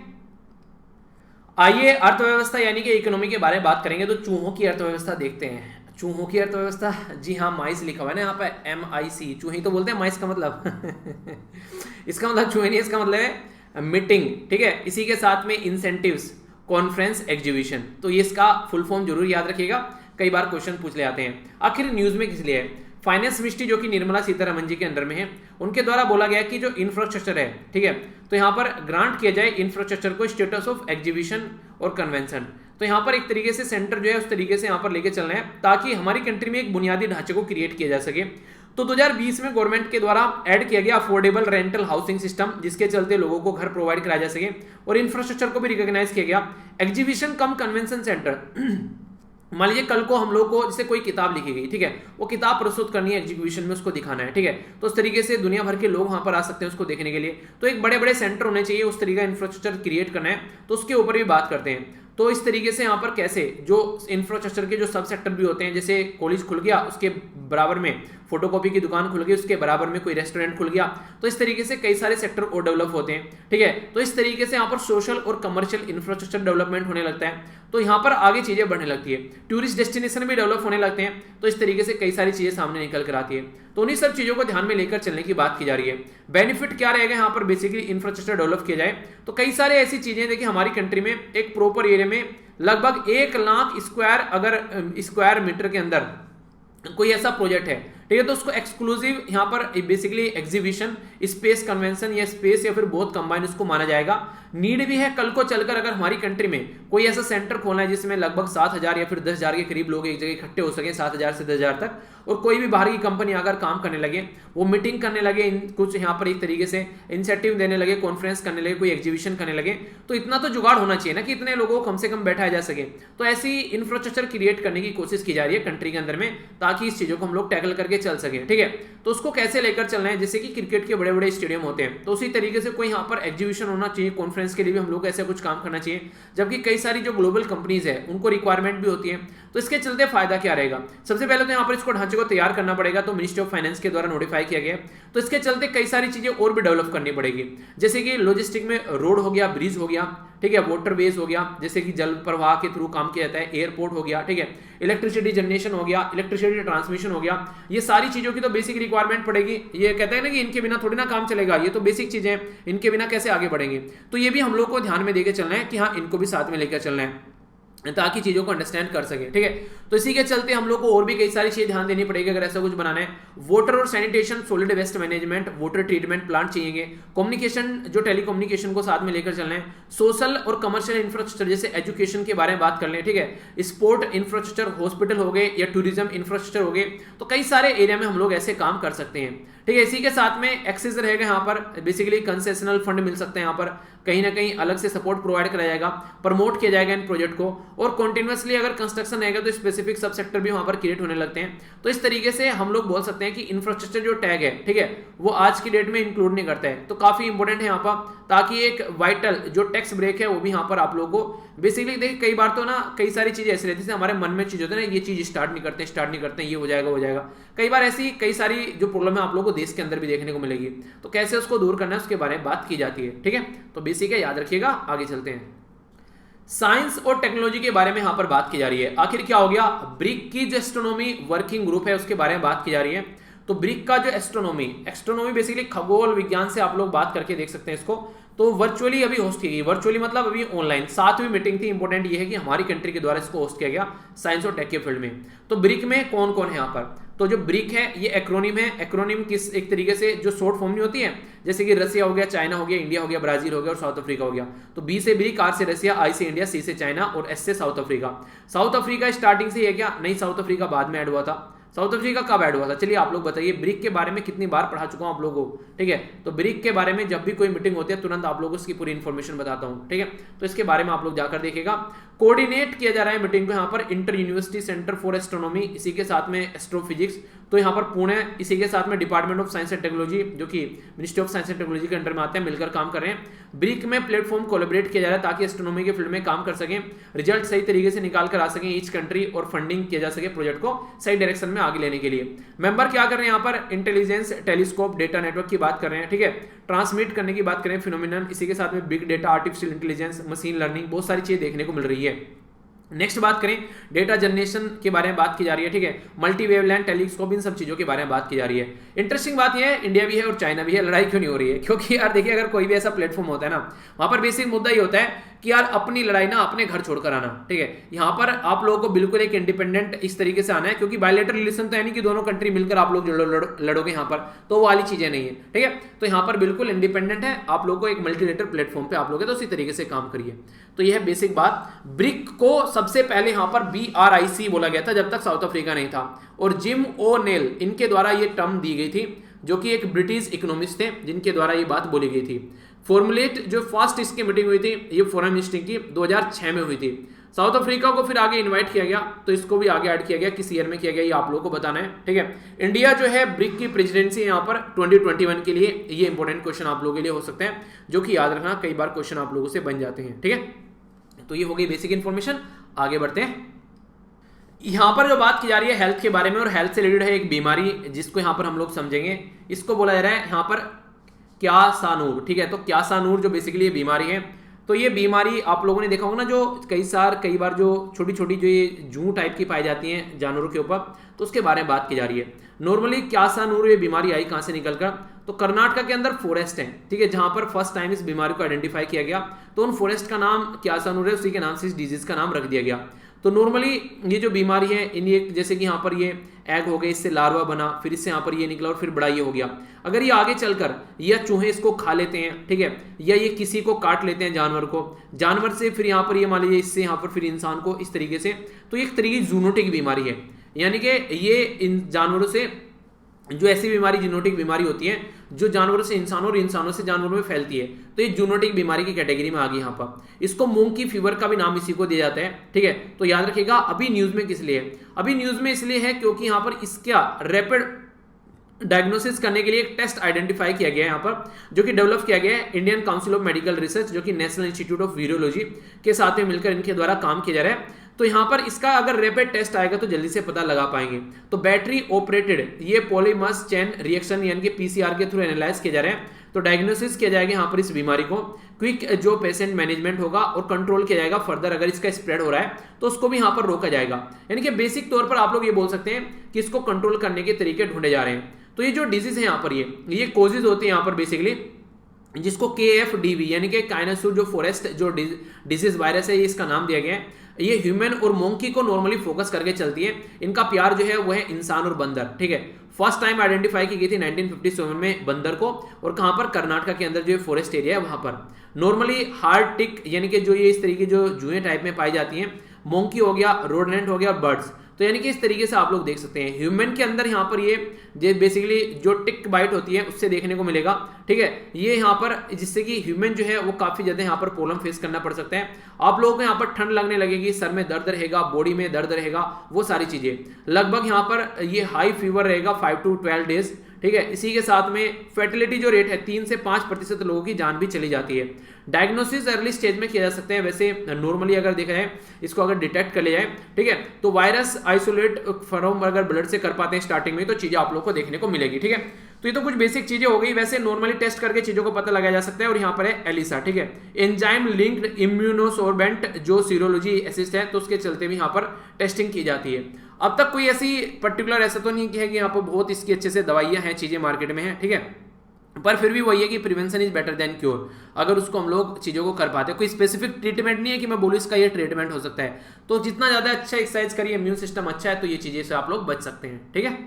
आइए अर्थव्यवस्था यानी कि इकोनॉमी के बारे में बात करेंगे। तो चूहों की अर्थव्यवस्था देखते हैं। चूहों की अर्थव्यवस्था, जी हाँ, माइस लिखा हुआ है ना यहाँ पे, MIC। चूहे तो बोलते हैं, माइस का मतलब इसका मतलब चूहे नहीं, इसका मतलब है मीटिंग, ठीक है। इसी के साथ में इंसेंटिव्स, कॉन्फ्रेंस, एग्जीबिशन। तो ये इसका फुल फॉर्म जरूर याद रखिएगा, कई बार क्वेश्चन पूछ ले आते हैं। आखिर न्यूज में किस लिए है? फाइनेंस मिनिस्ट्री जो कि निर्मला सीतारमन जी के अंडर में है, उनके द्वारा बोला गया कि जो इंफ्रास्ट्रक्चर है, ठीक है, तो यहाँ पर ग्रांट किया जाए इंफ्रास्ट्रक्चर को स्टेटस ऑफ एग्जीबिशन और कन्वेंशन। तो यहाँ पर एक तरीके से सेंटर जो है उस तरीके से यहाँ पर लेके चलना है ताकि हमारी कंट्री में एक बुनियादी ढांचे को क्रिएट किया जा सके। तो 2020 में गवर्नमेंट के द्वारा ऐड किया गया अफोर्डेबल रेंटल हाउसिंग सिस्टम, जिसके चलते लोगों को घर प्रोवाइड कराया जा सके, और इंफ्रास्ट्रक्चर को भी रिकॉग्नाइज किया गया। एग्जीबिशन कम कन्वेंशन सेंटर मान लीजिए कल को हम लोग को जैसे कोई किताब लिखी गई, ठीक है, वो किताब प्रस्तुत करनी है, एग्जीबिशन में उसको दिखाना है, ठीक है, तो उस तरीके से दुनिया भर के लोग वहां पर आ सकते हैं उसको देखने के लिए। तो एक बड़े बड़े सेंटर होने चाहिए, उस तरीके का इंफ्रास्ट्रक्चर क्रिएट करना है, तो उसके ऊपर भी बात करते हैं। तो इस तरीके से यहाँ पर कैसे जो इंफ्रास्ट्रक्चर के जो सब सेक्टर भी होते हैं, जैसे कॉलेज खुल गया, उसके बराबर में फोटोकॉपी की दुकान खुल गई, उसके बराबर में कोई रेस्टोरेंट खुल गया, तो इस तरीके से कई सारे सेक्टर और डेवलप होते हैं, ठीक है। तो इस तरीके से यहाँ पर सोशल और कमर्शियल इंफ्रास्ट्रक्चर डेवलपमेंट होने लगता है, तो यहाँ पर आगे चीजें बढ़ने लगती है। टूरिस्ट डेस्टिनेशन भी डेवलप होने लगते हैं, तो इस तरीके से कई सारी चीजें सामने निकल कर आती है। तो उन्हीं सब चीजों को ध्यान में लेकर चलने की बात की जा रही है। बेनिफिट क्या रहेगा यहाँ पर? बेसिकली इंफ्रास्ट्रक्चर डेवलप किया जाए तो कई सारे ऐसी चीजें, देखिए हमारी कंट्री में एक प्रॉपर एरिया में लगभग 1 लाख स्क्वायर मीटर के अंदर कोई ऐसा प्रोजेक्ट है, ठीक है, तो उसको एक्सक्लूसिव यहाँ पर बेसिकली एग्जीबिशन, स्पेस कन्वेंशन या स्पेस या फिर बहुत कंबाइन उसको माना जाएगा। नीड भी है कल को चलकर अगर हमारी कंट्री में कोई ऐसा सेंटर खोलना है जिसमें लगभग 7,000 या फिर 10,000 के करीब लोग एक जगह इकट्ठे हो सके, 7,000 से 10,000 तक, और कोई भी बाहर की कंपनी अगर काम करने लगे, वो मीटिंग करने लगे, कुछ यहाँ पर एक तरीके से इंसेंटिव देने लगे, कॉन्फ्रेंस करने लगे, कोई एग्जीबिशन करने लगे, तो इतना तो जुगाड़ होना चाहिए ना कि इतने लोगों को कम से कम बैठाया जा सके। तो ऐसी इंफ्रास्ट्रक्चर क्रिएट करने की कोशिश की जा रही है कंट्री के अंदर में, ताकि इस चीजों को हम लोग टैकल करके चल सके, ठीक है। तो उसको कैसे लेकर चलना है? जैसे कि क्रिकेट के बड़े बड़े स्टेडियम होते हैं, तो उसी तरीके से कोई यहाँ पर एग्जीबिशन होना चाहिए, कॉन्फ्रेंस के लिए भी हम लोग ऐसा कुछ काम करना चाहिए। जबकि कई सारी जो ग्लोबल कंपनीज है उनको रिक्वायरमेंट भी होती है, तो इसके चलते फायदा क्या रहेगा? सबसे पहले तो यहाँ पर इसको ढांचे को तैयार करना पड़ेगा, तो मिनिस्ट्री ऑफ फाइनेंस के द्वारा नोटिफाई किया गया। तो इसके चलते कई सारी चीजें और भी डेवलप करनी पड़ेगी, जैसे कि लॉजिस्टिक में रोड हो गया, ब्रिज हो गया, ठीक है, वाटरवेज हो गया, जैसे कि जल प्रवाह के थ्रू काम किया जाता है, एयरपोर्ट हो गया, ठीक है, इलेक्ट्रिसिटी जनरेशन हो गया, इलेक्ट्रिसिटी ट्रांसमिशन हो गया, ये सारी चीजों की तो बेसिक रिक्वायरमेंट पड़ेगी। ये कहते हैं ना कि इनके बिना थोड़ी ना काम चलेगा, ये तो बेसिक चीजें हैं, इनके बिना कैसे आगे बढ़ेंगे? तो ये भी हम लोग को ध्यान में देकर चलना है कि हाँ, इनको भी साथ में लेकर चलना है ताकि चीजों को अंडरस्टैंड कर सके, ठीक है। तो इसी के चलते हम लोग को और भी कई सारी चीजें ध्यान देनी पड़ेगी अगर ऐसा कुछ बनाना है। वाटर और sanitation, solid waste management, water treatment plant चाहिए, कम्युनिकेशन जो टेलीकम्युनिकेशन को साथ में लेकर चलना है, सोशल और कमर्शियल इंफ्रास्ट्रक्चर जैसे एजुकेशन के बारे में बात कर लें, ठीक है, स्पोर्ट इंफ्रास्ट्रक्चर, हॉस्पिटल हो गए या टूरिज्म इंफ्रास्ट्रक्चर हो गए, तो कई सारे एरिया में हम लोग ऐसे काम कर सकते हैं, ठीक है। इसी के साथ में एक्सेस रहेगा, यहाँ पर बेसिकली कंसेशनल फंड मिल सकते हैं, यहाँ पर कहीं ना कहीं अलग से सपोर्ट प्रोवाइड कराया जाएगा, प्रमोट किया जाएगा इन प्रोजेक्ट को, और कॉन्टिन्यूसली अगर कंस्ट्रक्शन रहेगा तो स्पेसिफिक सब सेक्टर भी वहां पर क्रिएट होने लगते हैं। तो इस तरीके से हम लोग बोल सकते हैं कि इंफ्रास्ट्रक्चर जो टैग है, ठीक है, वो आज की डेट में इंक्लूड नहीं करता है, तो काफी इंपॉर्टेंट है यहाँ पर, ताकि एक वाइटल जो टैक्स ब्रेक है वो भी यहाँ पर आप लोगों को बेसिकली देखिए, कई बार तो ना कई सारी चीजें ऐसी रहती है हमारे मन में चीज होती है ना, ये चीज स्टार्ट नहीं करते, ये हो जाएगा, कई बार ऐसी कई सारी जो प्रॉब्लम है आप लोगों को देश के अंदर भी देखने को मिलेगी, तो कैसे उसको दूर करना है उसके बारे में बात की जाती है, ठीक है। तो बेसिक है, याद रखिएगा। आगे चलते हैं, साइंस और टेक्नोलॉजी के बारे में यहां पर बात की जा रही है। आखिर क्या हो गया? ब्रिक की जो एस्ट्रोनॉमी वर्किंग ग्रुप है उसके बारे में बात की जा रही है। तो ब्रिक का जो एस्ट्रोनॉमी बेसिकली खगोल विज्ञान से आप लोग बात करके देख सकते हैं इसको, तो वर्चुअली अभी होस्ट की गई, वर्चुअली मतलब अभी ऑनलाइन 7वीं मीटिंग थी। इंपॉर्टेंट ये है कि हमारी कंट्री के द्वारा इसको होस्ट किया गया साइंस और टेक के फील्ड में। तो ब्रिक में कौन कौन है यहाँ पर? तो जो ब्रिक है ये एक्रोनिम है। एक्रोनिम किस एक तरीके से जो शॉर्ट फॉर्म नहीं होती है, जैसे कि रसिया हो गया, चाइना हो गया, इंडिया हो गया, ब्राजील हो गया और साउथ अफ्रीका हो गया। तो बी से ब्रिक, आर से रसिया, आई से इंडिया, सी से चाइना और एस से south Africa. South Africa starting से है क्या? नहीं, साउथ अफ्रीका बाद में ऐड हुआ था। साउथ अफ्रीका कब ऐड हुआ था? चलिए आप लोग बताइए। ब्रिक के बारे में कितनी बार पढ़ा चुका हूं आप लोगों को, ठीक है। तो ब्रिक के बारे में जब भी कोई मीटिंग होती है तुरंत आप लोगों को इसकी पूरी इन्फॉर्मेशन बताता हूं, ठीक है। तो इसके बारे में आप लोग जाकर देखिएगा। कोऑर्डिनेट किया जा रहा है मीटिंग को यहाँ पर inter university centre for astronomy, इसी के साथ में एस्ट्रोफिजिक्स, तो यहाँ पर पुणे, इसी के साथ में department of science and technology जो कि ministry of science and technology के अंडर में आते हैं, मिलकर काम कर रहे हैं। ब्रिक में प्लेटफॉर्म कोलैबोरेट किया जा रहा है ताकि एस्ट्रोनॉमी के फील्ड में काम कर सकें, रिजल्ट सही तरीके से निकाल कर आ सकें ईच कंट्री, और फंडिंग किया जा सके प्रोजेक्ट को सही डायरेक्शन में आगे लेने के लिए। मेंबर क्या कर रहे हैं यहाँ पर, इंटेलिजेंस, टेलीस्कोप, डेटा नेटवर्क की बात कर रहे हैं, ठीक है, ट्रांसमिट करने की बात करें, फिनोमिनन, इसी के साथ में big data, artificial intelligence, machine learning, बहुत सारी चीजें देखने को मिल रही है। नेक्स्ट बात करें डेटा जनरेशन के बारे में बात की जा रही है, ठीक है, मल्टी वेवलेंथ, टेलीस्कोप, इन सब चीजों के बारे में बात की जा रही है। इंटरेस्टिंग बात यह है इंडिया भी है और चाइना भी है, लड़ाई क्यों नहीं हो रही है, क्योंकि यार देखिए अगर कोई भी ऐसा प्लेटफॉर्म होता है ना, वहां पर बेसिक मुद्दा ही होता है कि यार अपनी लड़ाई ना अपने घर छोड़कर आना, ठीक है। यहाँ पर आप लोगों को बिल्कुल एक इंडिपेंडेंट इस तरीके से आना है, क्योंकि बायलैटरल रिलेशन तो है नहीं कि दोनों कंट्री मिलकर आप लोग लड़ोगे यहाँ पर, तो वो वाली चीजें नहीं है, ठीक है। तो यहाँ पर बिल्कुल इंडिपेंडेंट है, आप लोगों को एक मल्टीलेटरल प्लेटफॉर्म पे आप लोग तो उसी तरीके से काम करिए। तो यह है बेसिक बात। ब्रिक को सबसे पहले यहाँ पर BRIC बोला गया था जब तक साउथ अफ्रीका नहीं था, और जिम ओ'नेल इनके द्वारा ये टर्म दी गई थी, जो कि एक ब्रिटिश इकोनॉमिस्ट थे जिनके द्वारा ये बात बोली गई थी। फॉर्मुलेट जो फर्स्ट इसकी मीटिंग हुई थी, ये फॉरेन मिनिस्ट्री की 2006 में हुई थी। साउथ अफ्रीका को फिर आगे इनवाइट किया गया, तो इसको भी आगे ऐड किया गया, किस ईयर में किया गया ये आप लोगों को बताना है, ठीक है। इंडिया जो है ब्रिक की प्रेसिडेंसी यहाँ पर 2021 के लिए, ये इंपॉर्टेंट क्वेश्चन आप लोगों के लिए हो सकते हैं, जो कि याद रखना कई बार क्वेश्चन आप लोगों से बन जाते हैं, ठीक है। तो ये हो गई बेसिक इंफॉर्मेशन। आगे बढ़ते हैं। यहां पर जो बात की जा रही है हेल्थ के बारे में, और हेल्थ से रिलेटेड है एक बीमारी जिसको यहां पर हम लोग समझेंगे। इसको बोला जा रहा है यहां पर क्यासानूर, ठीक है। तो क्यासानूर जो बेसिकली बीमारी है, तो ये बीमारी आप लोगों ने देखा होगा ना, जो कई बार जो छोटी छोटी जो ये जूं टाइप की पाई जाती हैं जानवरों के ऊपर, तो उसके बारे में बात की जा रही है। नॉर्मली क्यासानूर ये बीमारी आई कहां से निकलकर, तो कर्नाटका के अंदर फॉरेस्ट है, ठीक है, जहां पर फर्स्ट टाइम इस बीमारी को आइडेंटिफाई किया गया, तो उन फॉरेस्ट का नाम क्यासानूर है, उसी के नाम से इस डिजीज का नाम रख दिया गया। तो नॉर्मली ये जो बीमारी है, इन ये जैसे कि यहाँ पर ये एग हो गए, इससे लार्वा बना, फिर इससे यहाँ पर ये निकला और फिर बड़ा ये हो गया। अगर ये आगे चलकर या चूहे इसको खा लेते हैं, ठीक है, या ये किसी को काट लेते हैं जानवर को, जानवर से फिर यहाँ पर ये मान लीजिए इससे यहाँ पर फिर इंसान को, इस तरीके से, तो एक तरीके की जूनोटिक बीमारी है। यानी कि ये इन जानवरों से जो ऐसी बीमारी जूनोटिक बीमारी होती है जो जानवरों से इंसानों और इंसानों से जानवरों में फैलती है, तो ये जूनोटिक बीमारी की कैटेगरी में आ गई यहाँ पर। इसको मूंग की फीवर का भी नाम इसी को दिया जाता है, ठीक है। तो याद रखिएगा अभी न्यूज में किस लिए है, अभी न्यूज में इसलिए है क्योंकि यहाँ पर इसका रैपिड डायग्नोसिस करने के लिए एक टेस्ट आइडेंटिफाई किया गया है यहाँ पर, जो कि डेवलप किया गया है Indian council of medical research, जो कि नेशनल इंस्टीट्यूट ऑफ वीरोलॉजी के साथ में मिलकर इनके द्वारा काम किया जा रहा है। तो यहाँ पर इसका अगर रैपिड टेस्ट आएगा तो जल्दी से पता लगा पाएंगे। तो बैटरी ऑपरेटेड ये पॉलीमर्स चेन रिएक्शन यानी कि PCR के थ्रू एनालाइज किया जा रहा है, तो डायग्नोसिस किया जाएगा यहाँ पर इस बीमारी को, क्विक जो पेशेंट मैनेजमेंट होगा और कंट्रोल किया जाएगा। फर्दर अगर इसका स्प्रेड हो रहा है तो उसको भी यहाँ पर रोका जाएगा। यानी कि बेसिक तौर पर आप लोग ये बोल सकते हैं कि इसको कंट्रोल करने के तरीके ढूंढे जा रहे हैं। तो ये जो डिजीज है यहाँ पर ये कोजेज होती है यहाँ पर बेसिकली, जिसको KFDV यानी कि काइनासुर जो फॉरेस्ट जो डिजीज वायरस है, ये इसका नाम दिया गया है। ये ह्यूमन और मोंकी को नॉर्मली फोकस करके चलती है। इनका प्यार जो है वो है इंसान और बंदर, ठीक है। फर्स्ट टाइम आइडेंटिफाई की गई थी 1957 में बंदर को, और कहां पर, कर्नाटका के अंदर जो फॉरेस्ट एरिया है वहां पर। नॉर्मली हार्ड टिक यानी कि जो ये इस तरीके जो जुएं टाइप में पाई जाती हैं, मोंकी हो गया, रोडनेंट हो गया और बर्ड्स, तो यानी कि इस तरीके से आप लोग देख सकते हैं। ह्यूमन के अंदर यहाँ पर ये बेसिकली जो टिक बाइट होती है उससे देखने को मिलेगा, ठीक है। ये यहाँ पर जिससे कि ह्यूमन जो है वो काफी ज्यादा यहाँ पर प्रॉब्लम फेस करना पड़ सकता है। आप लोगों को यहाँ पर ठंड लगने लगेगी, सर में दर्द रहेगा, बॉडी में दर्द रहेगा, वो सारी चीजें। लगभग यहाँ पर ये हाई फीवर रहेगा 5 to 12 डेज, ठीक है। इसी के साथ में फर्टिलिटी जो रेट है 3 से 5% लोगों की जान भी चली जाती है। डायग्नोसिस अर्ली स्टेज में किया जा सकते हैं। वैसे नॉर्मली अगर देखा जाए, इसको अगर डिटेक्ट कर लिया जाए, ठीक है, तो वायरस आइसोलेट फ्रॉम अगर ब्लड से कर पाते हैं स्टार्टिंग में, तो चीजें आप लोग को देखने को मिलेगी, ठीक है। तो ये तो कुछ बेसिक चीजें हो गई। वैसे नॉर्मली टेस्ट करके चीजों को पता लगाया जा सकता है। और यहाँ पर है एलिसा, ठीक है, एंजाइम लिंक्ड इम्यूनोसोर्बेंट जो सीरोलॉजी असिस्ट है, तो उसके चलते भी यहाँ पर टेस्टिंग की जाती है। अब तक कोई ऐसी पर्टिकुलर ऐसा तो नहीं है कि यहाँ पर बहुत इसकी अच्छे से दवाइयाँ हैं, चीजें मार्केट में हैं, ठीक है, पर फिर भी वही है कि prevention is better than cure. अगर उसको हम लोग चीजों को कर पाते हैं, कोई स्पेसिफिक ट्रीटमेंट नहीं है कि मैं बोलूँ इसका ये ट्रीटमेंट हो सकता है। तो जितना ज्यादा अच्छा एक्सरसाइज करिए, इम्यून सिस्टम अच्छा है, तो ये चीजें से आप लोग बच सकते हैं, ठीक है।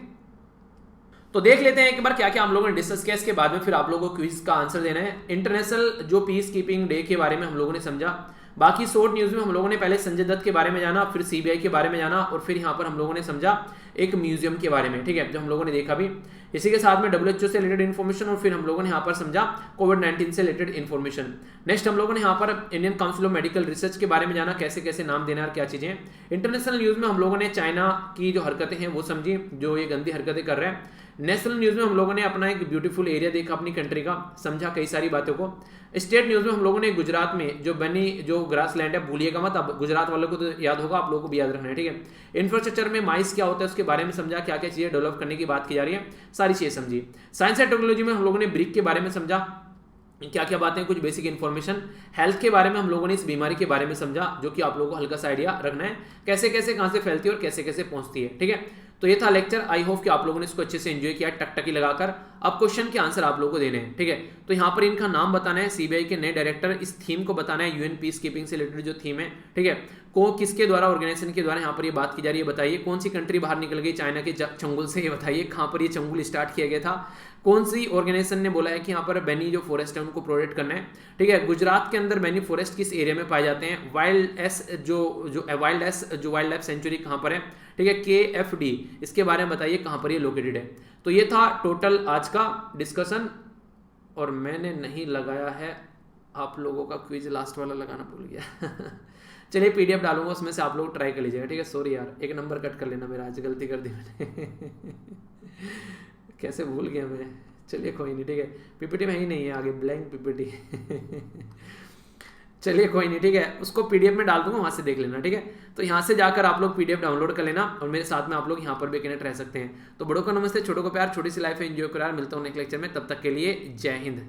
तो देख लेते हैं एक बार क्या क्या हम लोगों ने डिस्कस किया। इसके बाद में फिर आप लोगों को क्विज का आंसर देना है। इंटरनेशनल जो पीस कीपिंग डे के बारे में हम लोगों ने समझा। बाकी शॉर्ट न्यूज में हम लोगों ने पहले संजय दत्त के बारे में जाना, फिर CBI के बारे में जाना, और फिर यहाँ पर हम लोगों ने समझा एक म्यूजियम के बारे में, ठीक है, जो हम लोगों ने देखा भी। इसी के साथ में WHO से रिलेटेड इन्फॉर्मेशन, और फिर हम लोगों ने यहाँ पर समझा कोविड-19 से रिलेटेड इन्फॉर्मेशन। नेक्स्ट हम लोगों ने यहाँ पर Indian council of medical research के बारे में जाना, कैसे कैसे नाम देना और क्या चीजें। इंटरनेशनल न्यूज में हम लोगों ने चाइना की जो हरकतें हैं वो समझी, जो ये गंदी हरकतें कर रहे हैं। नेशनल न्यूज में हम लोगों ने अपना एक ब्यूटीफुल एरिया देखा अपनी कंट्री का, समझा कई सारी बातों को। स्टेट न्यूज में हम लोगों ने गुजरात में जो बनी जो ग्रास लैंड है, भूलिएगा मत, अब गुजरात वालों को तो याद होगा, आप लोगों को भी याद रखना है, ठीक है। इंफ्रास्ट्रक्चर में माइस क्या होता है उसके बारे में समझा, क्या क्या चीजें डेवलप करने की बात की जा रही है, सारी चीजें समझी। साइंस एंड टेक्नोलॉजी में हम लोगों ने ब्रिक के बारे में समझा, क्या क्या बातें, कुछ बेसिक इन्फॉर्मेशन। हेल्थ के बारे में हम लोगों ने इस बीमारी के बारे में समझा, जो कि आप लोगों को हल्का सा आइडिया रखना है, कैसे कैसे कहां से फैलती है और कैसे कैसे पहुंचती है, ठीक है। तो ये था लेक्चर, आई होप कि आप लोगों ने इसको अच्छे से एंजॉय किया, टकटकी लगाकर। अब क्वेश्चन के आंसर आप लोगों को देने हैं, ठीक है। तो यहाँ पर इनका नाम बताना है, सीबीआई के नए डायरेक्टर, इस थीम को बताना है, यूएन पीस कीपिंग से रिलेटेड जो थीम है, ठीक है, को किसके द्वारा, ऑर्गेनाइजेशन के द्वारा यहाँ पर ये बात की जा रही है, बताइए। कौन सी कंट्री बाहर निकल गई चाइना के चंगुल से, ये बताइए। कहाँ पर ये चंगुल स्टार्ट किया गया था, कौन सी ऑर्गेनाइजेशन ने बोला है कि यहाँ पर बेनी जो फॉरेस्ट है उनको प्रोटेक्ट करना है, ठीक है। गुजरात के अंदर बेनी फॉरेस्ट किस एरिया में पाए जाते हैं, वाइल्ड लाइफ सेंचुरी कहाँ पर है, ठीक है, KFD, इसके बारे में बताइए कहाँ पर ये लोकेटेड है। तो ये था टोटल आज का डिस्कशन, और मैंने नहीं लगाया है आप लोगों का क्विज, लास्ट वाला लगाना भूल गया चलिए PDF डालूंगा, उसमें से आप लोग ट्राई कर लीजिएगा, ठीक है। सॉरी यार, एक नंबर कट कर लेना मेरा, आज गलती कर दी मैंने कैसे भूल गया मैं, चलिए कोई नहीं, ठीक है। PPT में ही नहीं है, आगे ब्लैंक PPT चलिए कोई नहीं, ठीक है, उसको PDF में डाल दूंगा, वहां से देख लेना, ठीक है। तो यहाँ से जाकर आप लोग PDF डाउनलोड कर लेना, और मेरे साथ में आप लोग यहाँ पर भी कनेक्ट रह सकते हैं। तो बड़ों को नमस्ते, छोटों को प्यार, छोटी सी लाइफ एंजॉय करो यार। मिलता हूँ नेक्स्ट लेक्चर में, तब तक के लिए जय हिंद।